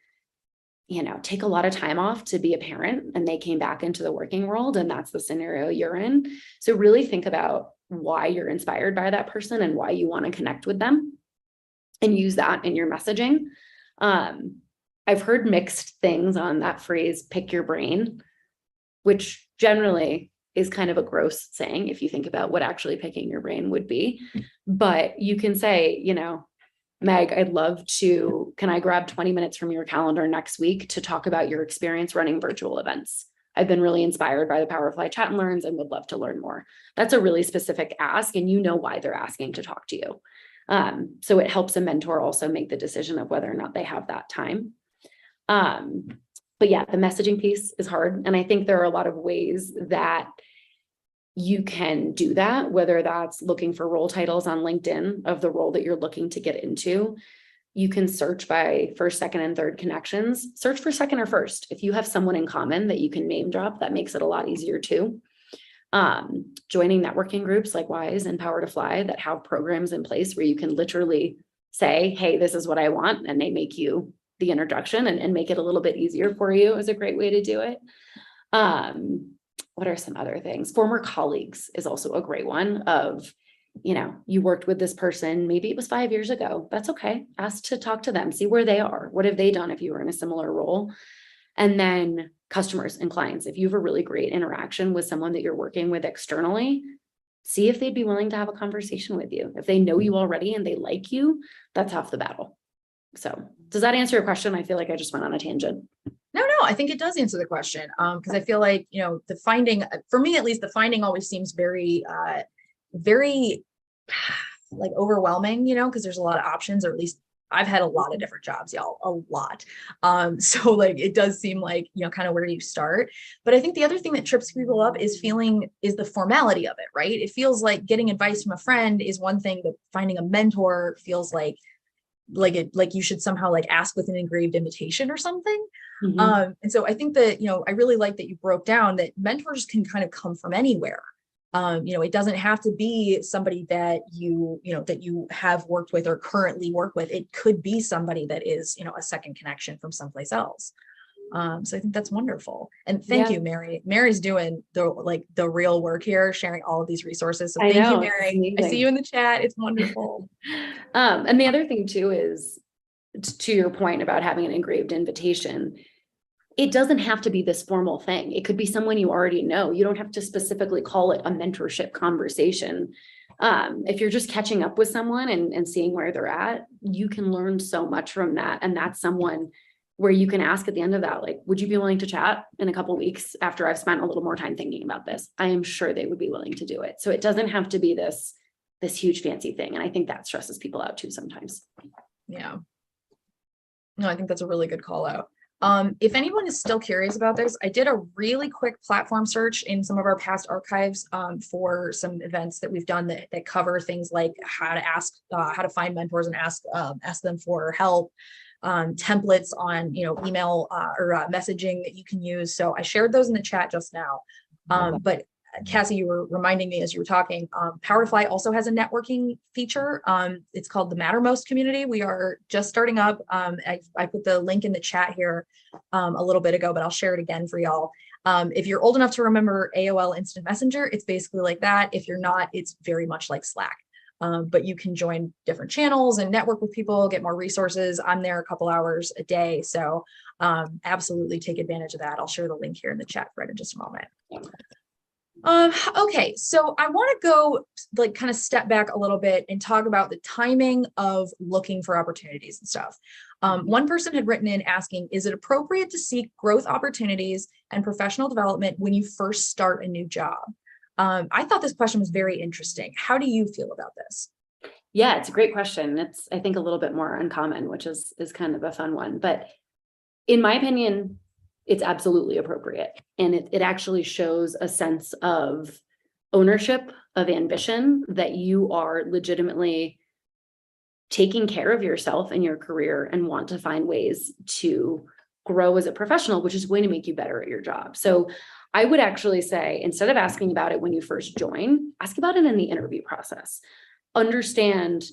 take a lot of time off to be a parent and they came back into the working world and that's the scenario you're in. So really think about why you're inspired by that person and why you want to connect with them and use that in your messaging. I've heard mixed things on that phrase, pick your brain, which generally is kind of a gross saying if you think about what actually picking your brain would be. But you can say, Meg, can I grab 20 minutes from your calendar next week to talk about your experience running virtual events? I've been really inspired by the Power of Fly Chat and Learns and would love to learn more. That's a really specific ask, and you know why they're asking to talk to you. So it helps a mentor also make the decision of whether or not they have that time. But yeah, the messaging piece is hard. And I think there are a lot of ways that you can do that, whether that's looking for role titles on LinkedIn of the role that you're looking to get into. You can search by first, second, and third connections. Search for second or first. If you have someone in common that you can name drop, that makes it a lot easier too. Joining networking groups like WISE and Power to Fly that have programs in place where you can literally say, hey, this is what I want. And they make you the introduction and make it a little bit easier for you is a great way to do it. What are some other things? Former colleagues is also a great one of, you worked with this person, maybe it was 5 years ago. That's okay. Ask to talk to them, see where they are. What have they done if you were in a similar role? And then customers and clients. If you have a really great interaction with someone that you're working with externally, see if they'd be willing to have a conversation with you. If they know you already and they like you, that's half the battle. So does that answer your question? I feel like I just went on a tangent. No, I think it does answer the question. Because I feel like, the finding, for me at least, the finding always seems very, very like overwhelming, because there's a lot of options, or at least I've had a lot of different jobs, y'all, a lot. So like, it does seem like, kind of where do you start? But I think the other thing that trips people up is the formality of it, right? It feels like getting advice from a friend is one thing, but finding a mentor feels like you should somehow like ask with an engraved invitation or something. Mm-hmm. And so I think that, I really like that you broke down that mentors can kind of come from anywhere. It doesn't have to be somebody that that you have worked with or currently work with. It could be somebody that is, a second connection from someplace else. So I think that's wonderful. And thank you, Mary. Mary's doing the real work here, sharing all of these resources. So thank you, Mary. I see you in the chat. It's wonderful. And the other thing too is, to your point about having an engraved invitation, it doesn't have to be this formal thing. It could be someone you already know. You don't have to specifically call it a mentorship conversation. If you're just catching up with someone and seeing where they're at, you can learn so much from that. And that's someone where you can ask at the end of that, like, would you be willing to chat in a couple of weeks after I've spent a little more time thinking about this? I am sure they would be willing to do it. So it doesn't have to be this huge fancy thing. And I think that stresses people out too sometimes. Yeah. No, I think that's a really good call out. If anyone is still curious about this, I did a really quick platform search in some of our past archives for some events that we've done that cover things like how to find mentors and ask them for help, templates on, email or messaging that you can use. So I shared those in the chat just now. But Cassie, you were reminding me as you were talking, Power to Fly also has a networking feature. It's called the Mattermost community. We are just starting up. I put the link in the chat here a little bit ago, but I'll share it again for y'all. If you're old enough to remember AOL Instant Messenger, it's basically like that. If you're not, it's very much like Slack. But you can join different channels and network with people, get more resources. I'm there a couple hours a day. So absolutely take advantage of that. I'll share the link here in the chat thread in just a moment. Okay, so I want to go kind of step back a little bit and talk about the timing of looking for opportunities and stuff. One person had written in asking, is it appropriate to seek growth opportunities and professional development when you first start a new job? I thought this question was very interesting. How do you feel about this? Yeah, it's a great question. It's, I think, a little bit more uncommon, which is kind of a fun one. But in my opinion, it's absolutely appropriate. And it actually shows a sense of ownership, of ambition, that you are legitimately taking care of yourself and your career and want to find ways to grow as a professional, which is going to make you better at your job. So I would actually say, instead of asking about it when you first join, ask about it in the interview process. understand,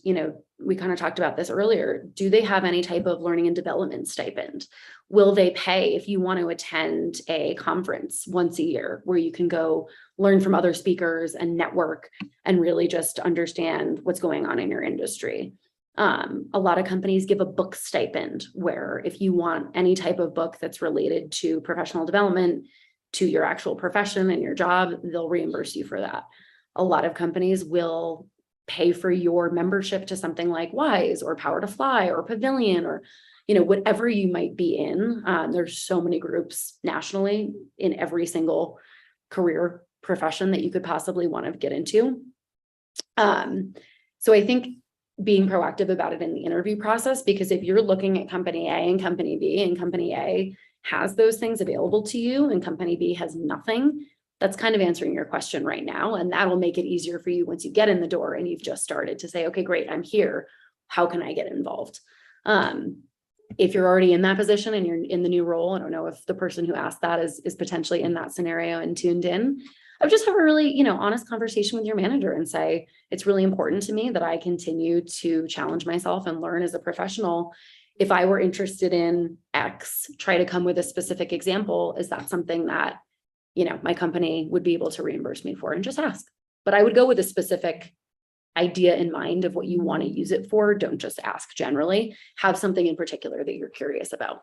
we kind of talked about this earlier. Do they have any type of learning and development stipend? Will they pay if you want to attend a conference once a year where you can go learn from other speakers and network and really just understand what's going on in your industry? A lot of companies give a book stipend where if you want any type of book that's related to professional development, to your actual profession and your job, they'll reimburse you for that. A lot of companies will pay for your membership to something like Wise or Power to Fly or Pavilion or, whatever you might be in. There's so many groups nationally in every single career profession that you could possibly want to get into. So I think being proactive about it in the interview process, because if you're looking at company A and company B, and company A has those things available to you and company B has nothing, that's kind of answering your question right now. And that'll make it easier for you once you get in the door and you've just started to say, okay, great, I'm here. How can I get involved? If you're already in that position and you're in the new role, I don't know if the person who asked that is potentially in that scenario and tuned in. I would just have a really, honest conversation with your manager and say, it's really important to me that I continue to challenge myself and learn as a professional. If I were interested in X, try to come with a specific example. Is that something that, my company would be able to reimburse me for? And just ask. But I would go with a specific idea in mind of what you want to use it for. Don't just ask generally. Have something in particular that you're curious about.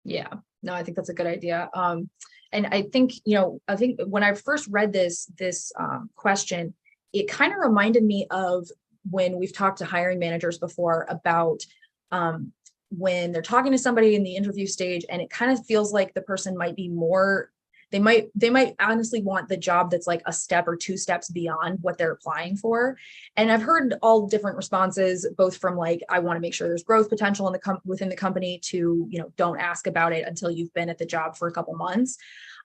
Yeah, no, I think that's a good idea. And I think, when I first read this question, it kind of reminded me of when we've talked to hiring managers before about when they're talking to somebody in the interview stage, and it kind of feels like the person might be more, they might honestly want the job that's like a step or two steps beyond what they're applying for. And I've heard all different responses, both from like, I want to make sure there's growth potential in within the company, to, don't ask about it until you've been at the job for a couple months.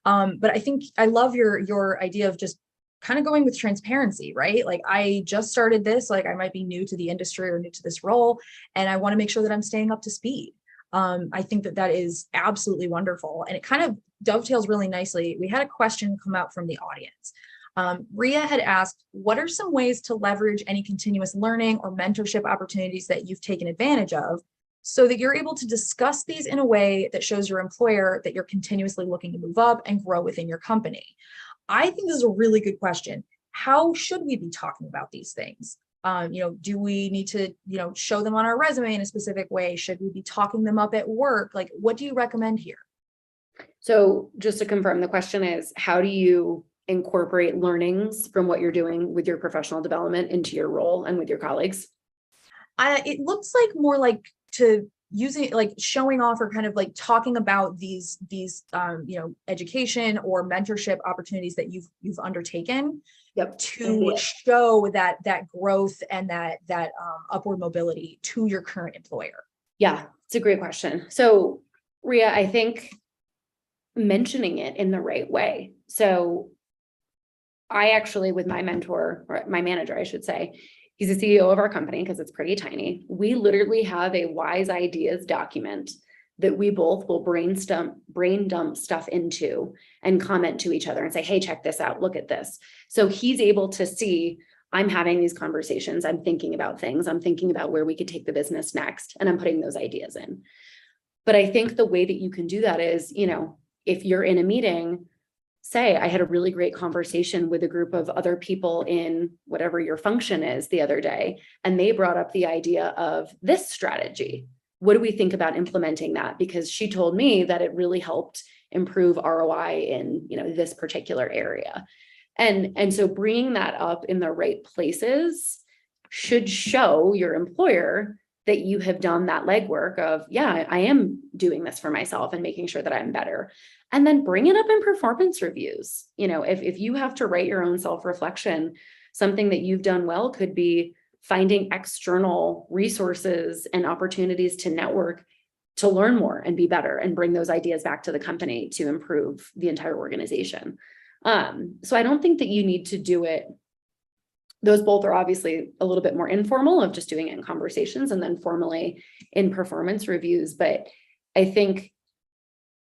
But I think I love your idea of just kind of going with transparency, right? Like, I just started this, like I might be new to the industry or new to this role, and I want to make sure that I'm staying up to speed. I think that is absolutely wonderful. And it kind of dovetails really nicely. We had a question come out from the audience. Ria had asked, what are some ways to leverage any continuous learning or mentorship opportunities that you've taken advantage of so that you're able to discuss these in a way that shows your employer that you're continuously looking to move up and grow within your company? I think this is a really good question. How should we be talking about these things? Do we need to, show them on our resume in a specific way? Should we be talking them up at work? Like, what do you recommend here? So just to confirm, the question is, how do you incorporate learnings from what you're doing with your professional development into your role and with your colleagues? It looks like more like to using, like showing off or kind of like talking about these education or mentorship opportunities that you've undertaken. Yep. To show that growth and that upward mobility to your current employer. Yeah, it's a great question. So Ria, I think mentioning it in the right way. So I actually, with my mentor, or my manager, I should say, he's the CEO of our company because it's pretty tiny. We literally have a wise ideas document that we both will brain dump stuff into and comment to each other and say, hey, check this out. Look at this. So he's able to see, I'm having these conversations. I'm thinking about things. I'm thinking about where we could take the business next. And I'm putting those ideas in. But I think the way that you can do that is, if you're in a meeting, say, I had a really great conversation with a group of other people in whatever your function is the other day, and they brought up the idea of this strategy. What do we think about implementing that? Because she told me that it really helped improve ROI in, this particular area. And so bringing that up in the right places should show your employer that you have done that legwork of, yeah, I am doing this for myself and making sure that I'm better. And then bring it up in performance reviews. If you have to write your own self-reflection, something that you've done well could be finding external resources and opportunities to network, to learn more and be better and bring those ideas back to the company to improve the entire organization. So I don't think that you need to do it. Those both are obviously a little bit more informal of just doing it in conversations and then formally in performance reviews. But I think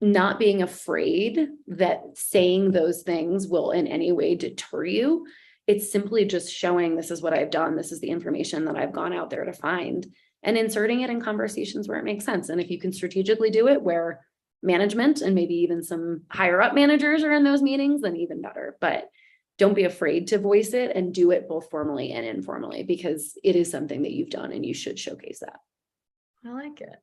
not being afraid that saying those things will in any way deter you It's simply just showing this is what I've done. This is the information that I've gone out there to find, and inserting it in conversations where it makes sense. And if you can strategically do it where management and maybe even some higher up managers are in those meetings, then even better. But don't be afraid to voice it, and do it both formally and informally, because it is something that you've done and you should showcase that. I like it.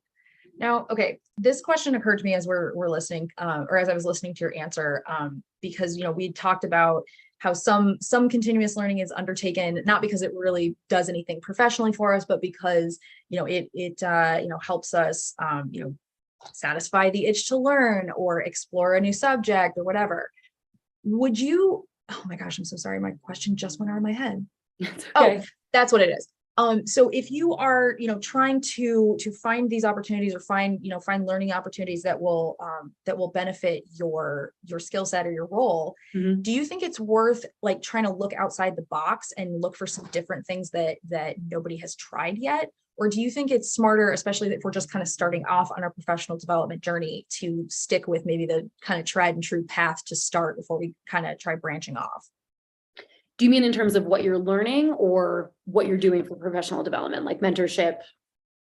Now, okay, this question occurred to me as we're listening, or as I was listening to your answer, because we talked about how some continuous learning is undertaken not because it really does anything professionally for us, but because it helps us satisfy the itch to learn or explore a new subject or whatever. Would you? Oh my gosh, I'm so sorry. My question just went out of my head. Okay. Oh, that's what it is. So if you are, trying to find these opportunities or find learning opportunities that will benefit your skill set or your role, Mhm. do you think it's worth like trying to look outside the box and look for some different things that nobody has tried yet? Or do you think it's smarter, especially if we're just kind of starting off on our professional development journey, to stick with maybe the kind of tried and true path to start before we kind of try branching off? Do you mean in terms of what you're learning or what you're doing for professional development, like mentorship,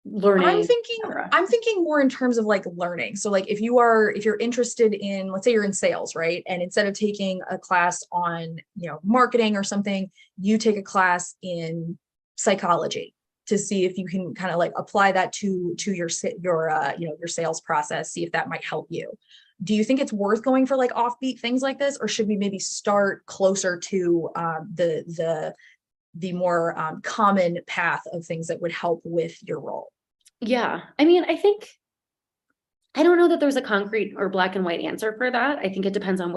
learning? I'm thinking more in terms of like learning. So like if you're interested in, let's say you're in sales, right? And instead of taking a class on, marketing or something, you take a class in psychology to see if you can kind of like apply that to your sales process, see if that might help you. Do you think it's worth going for like offbeat things like this, or should we maybe start closer to the more common path of things that would help with your role? Yeah. I mean, I don't know that there's a concrete or black and white answer for that. I think it depends on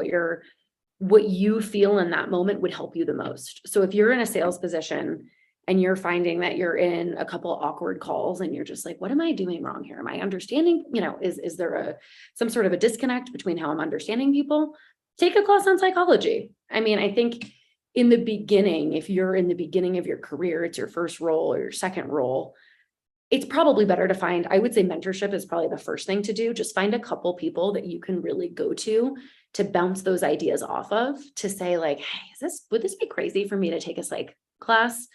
what you feel in that moment would help you the most. So if you're in a sales position and you're finding that you're in a couple awkward calls and you're just like, what am I doing wrong here? Am I understanding, is there some sort of a disconnect between how I'm understanding people? Take a class on psychology. I mean, I think in the beginning, if you're in the beginning of your career, it's your first role or your second role, it's probably better to find, I would say mentorship is probably the first thing to do. Just find a couple people that you can really go to bounce those ideas off of, to say like, hey, would this be crazy for me to take a psych class?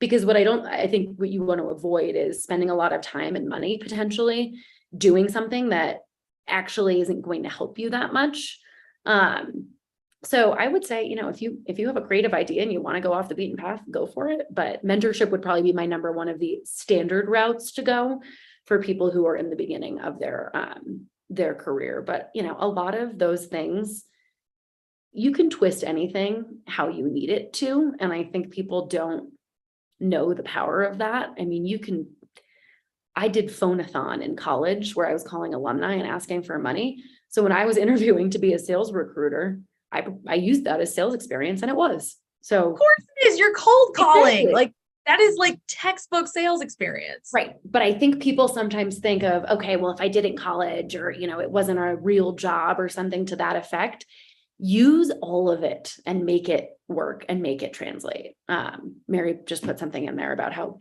Because I think what you want to avoid is spending a lot of time and money potentially doing something that actually isn't going to help you that much. So I would say, if you have a creative idea and you want to go off the beaten path, go for it. But mentorship would probably be my number one of the standard routes to go for people who are in the beginning of their career. But, a lot of those things, you can twist anything how you need it to. And I think people don't know the power of that. I mean, I did phone-a-thon in college where I was calling alumni and asking for money. So when I was interviewing to be a sales recruiter, I used that as sales experience, and it was. So of course it is. You're cold calling. Exactly. Like that is like textbook sales experience. Right. But I think people sometimes think of, okay, well, if I did it in college or, it wasn't a real job or something to that effect, use all of it and make it work and make it translate. Mary just put something in there about how,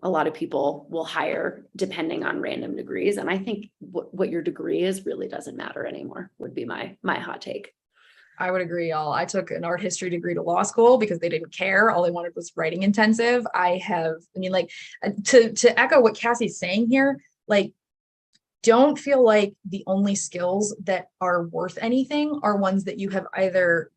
a lot of people will hire depending on random degrees. And I think what your degree is really doesn't matter anymore, would be my hot take. I would agree, y'all. I took an art history degree to law school because they didn't care. All they wanted was writing intensive. To echo what Cassie's saying here, like, don't feel like the only skills that are worth anything are ones that you have either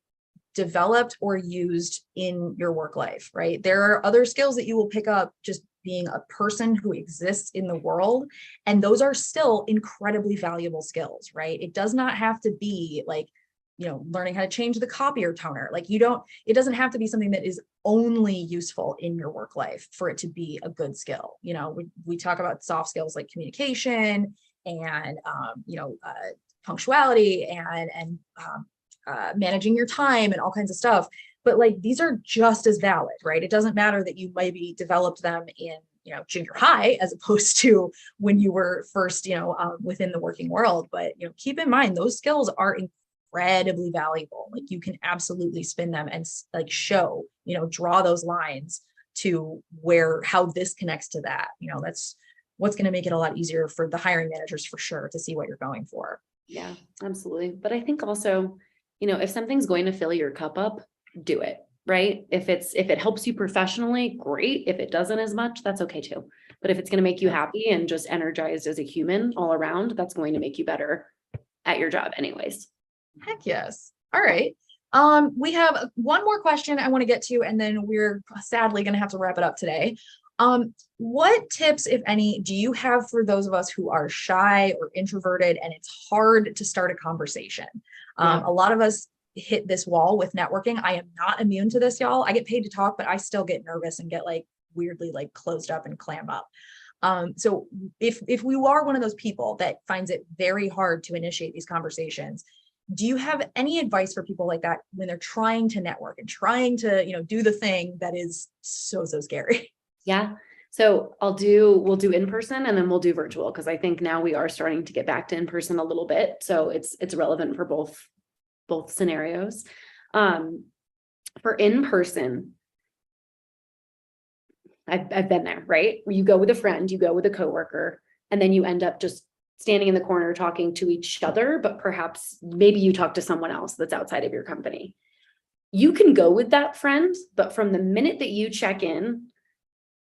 developed or used in your work life, right? There are other skills that you will pick up just being a person who exists in the world. And those are still incredibly valuable skills, right? It does not have to be like, learning how to change the copier toner. Like it doesn't have to be something that is only useful in your work life for it to be a good skill. We talk about soft skills like communication and, punctuality and managing your time and all kinds of stuff. But like, these are just as valid, right? It doesn't matter that you maybe developed them in, junior high, as opposed to when you were first, within the working world. But, keep in mind, those skills are incredibly valuable. Like you can absolutely spin them and like show, draw those lines to how this connects to that. That's what's going to make it a lot easier for the hiring managers for sure to see what you're going for. Yeah, absolutely. But I think also, if something's going to fill your cup up, do it. right? If it helps you professionally, great. If it doesn't as much, that's okay too. But if it's going to make you happy and just energized as a human all around, that's going to make you better at your job anyways. Heck yes. All right. We have one more question I want to get to, and then we're sadly going to have to wrap it up today. What tips, if any, do you have for those of us who are shy or introverted and it's hard to start a conversation? A lot of us hit this wall with networking. I am not immune to this, y'all. I get paid to talk, but I still get nervous and get like weirdly like closed up and clam up. So if we are one of those people that finds it very hard to initiate these conversations, do you have any advice for people like that when they're trying to network and trying to, do the thing that is so scary? Yeah. So we'll do in person and then we'll do virtual, because I think now we are starting to get back to in person a little bit. So it's relevant for both scenarios. For in person, I've been there, right? Where you go with a friend, you go with a coworker, and then you end up just standing in the corner talking to each other, but perhaps maybe you talk to someone else that's outside of your company. You can go with that friend, but from the minute that you check in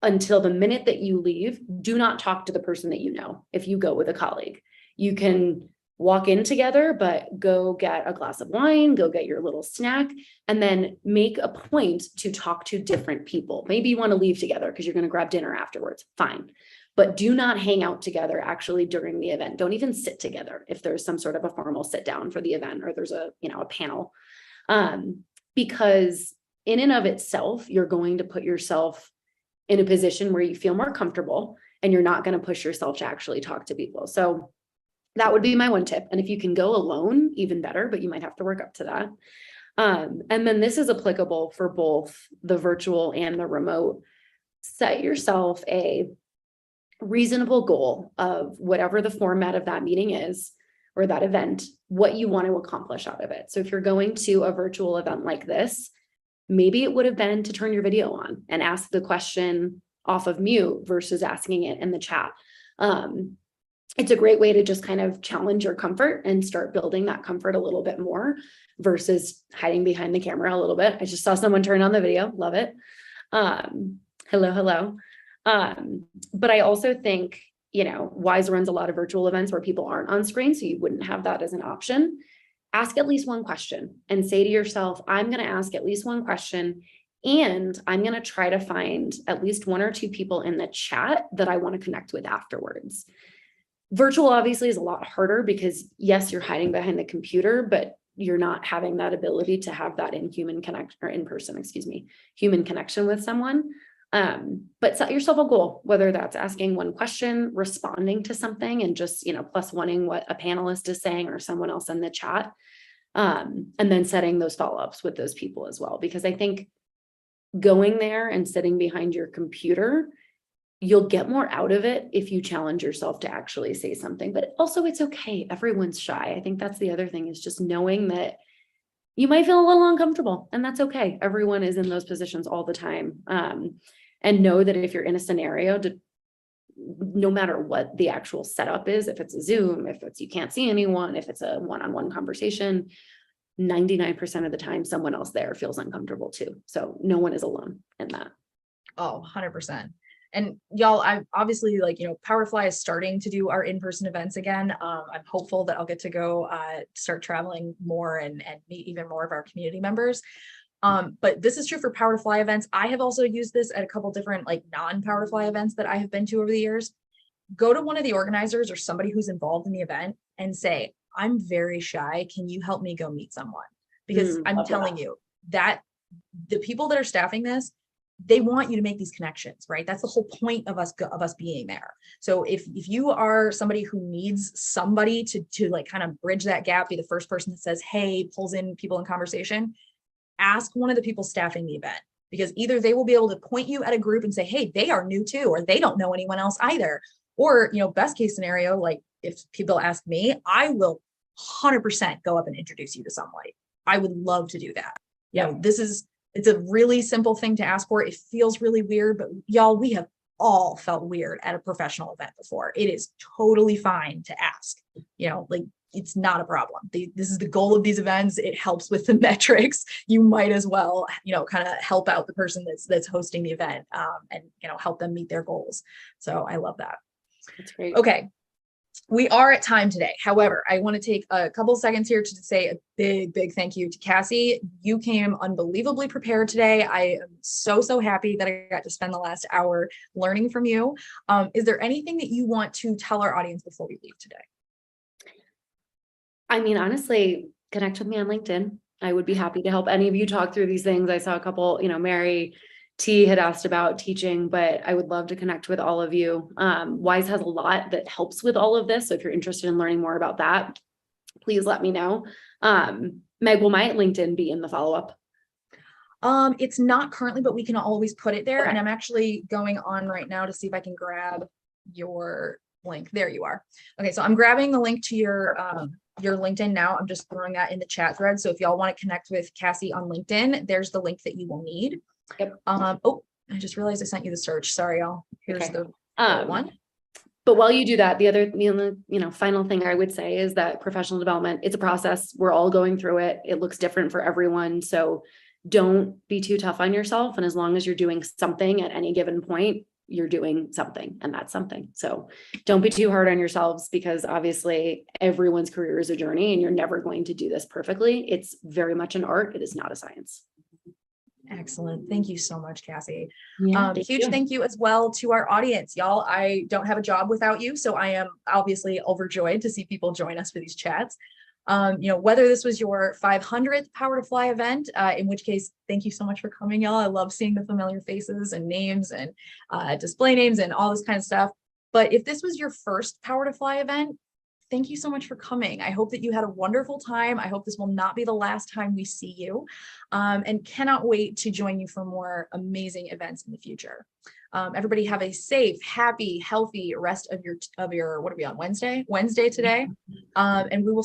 until the minute that you leave, do not talk to the person that you know. If you go with a colleague, you can walk in together, but go get a glass of wine, go get your little snack, and then make a point to talk to different people. Maybe you want to leave together because you're going to grab dinner afterwards. Fine. But do not hang out together actually during the event. Don't even sit together if there's some sort of a formal sit down for the event or there's a panel. Because in and of itself, you're going to put yourself in a position where you feel more comfortable and you're not going to push yourself to actually talk to people. So that would be my one tip. And if you can go alone, even better, but you might have to work up to that. And then this is applicable for both the virtual and the remote. Set yourself a reasonable goal of whatever the format of that meeting is, or that event, what you want to accomplish out of it. So if you're going to a virtual event like this, maybe it would have been to turn your video on and ask the question off of mute versus asking it in the chat. It's a great way to just kind of challenge your comfort and start building that comfort a little bit more versus hiding behind the camera a little bit. I just saw someone turn on the video. Love it. Hello. But I also think, Wise runs a lot of virtual events where people aren't on screen, so you wouldn't have that as an option. Ask at least one question and say to yourself, I'm going to ask at least one question, and I'm going to try to find at least one or two people in the chat that I want to connect with afterwards. Virtual obviously is a lot harder because yes, you're hiding behind the computer, but you're not having that ability to have that human connection with someone. But set yourself a goal, whether that's asking one question, responding to something, and just, plus oneing what a panelist is saying or someone else in the chat. And then setting those follow-ups with those people as well, because I think going there and sitting behind your computer, you'll get more out of it if you challenge yourself to actually say something. But also it's okay. Everyone's shy. I think that's the other thing, is just knowing that you might feel a little uncomfortable, and that's okay. Everyone is in those positions all the time. And know that if you're in a scenario, no matter what the actual setup is, if it's a Zoom, if it's you can't see anyone, if it's a one-on-one conversation, 99% of the time, someone else there feels uncomfortable too. So no one is alone in that. Oh, 100%. And y'all, I obviously Power to Fly is starting to do our in-person events again. I'm hopeful that I'll get to go start traveling more and meet even more of our community members. But this is true for Power to Fly events. I have also used this at a couple different non-Power to Fly events that I have been to over the years. Go to one of the organizers or somebody who's involved in the event and say, I'm very shy. Can you help me go meet someone? Because I'm telling you that the people that are staffing this, they want you to make these connections, right? That's the whole point of us being there. So if you are somebody who needs somebody to kind of bridge that gap, be the first person that says, hey, pulls in people in conversation, ask one of the people staffing the event, because either they will be able to point you at a group and say, hey, they are new too, or they don't know anyone else either. Or, best case scenario, if people ask me, I will 100% go up and introduce you to somebody. I would love to do that. It's a really simple thing to ask for. It feels really weird, but y'all, we have all felt weird at a professional event before. It is totally fine to ask, it's not a problem. This is the goal of these events. It helps with the metrics. You might as well, kind of help out the person that's hosting the event, and, help them meet their goals. So I love that. That's great. Okay. We are at time today. However, I want to take a couple seconds here to say a big thank you to Cassie. You came unbelievably prepared today. I am so happy that I got to spend the last hour learning from you. Is there anything that you want to tell our audience before we leave today? I mean, honestly, connect with me on LinkedIn. I would be happy to help any of you talk through these things. I saw a couple, Mary T had asked about teaching, but I would love to connect with all of you. Wise has a lot that helps with all of this. So if you're interested in learning more about that, please let me know. Meg, will my LinkedIn be in the follow-up? It's not currently, but we can always put it there. Okay. And I'm actually going on right now to see if I can grab your link. There you are. Okay, so I'm grabbing the link to your LinkedIn now. I'm just throwing that in the chat thread. So if y'all want to connect with Cassie on LinkedIn, there's the link that you will need. Yep. Oh, I just realized I sent you the search. Sorry, y'all. Here's Okay. the one. But while you do that, the other, final thing I would say is that professional development, it's a process. We're all going through it. It looks different for everyone. So don't be too tough on yourself. And as long as you're doing something at any given point, you're doing something, and that's something. So don't be too hard on yourselves, because obviously everyone's career is a journey and you're never going to do this perfectly. It's very much an art. It is not a science. Excellent. Thank you so much, Cassie. Yeah, Huge thank you as well to our audience. Y'all, I don't have a job without you, so I am obviously overjoyed to see people join us for these chats. Whether this was your 500th Power to Fly event, in which case, thank you so much for coming, y'all. I love seeing the familiar faces and names and display names and all this kind of stuff. But if this was your first Power to Fly event, thank you so much for coming. I hope that you had a wonderful time. I hope this will not be the last time we see you, and cannot wait to join you for more amazing events in the future. Everybody have a safe, happy, healthy rest of your, what are we on, Wednesday today? And we will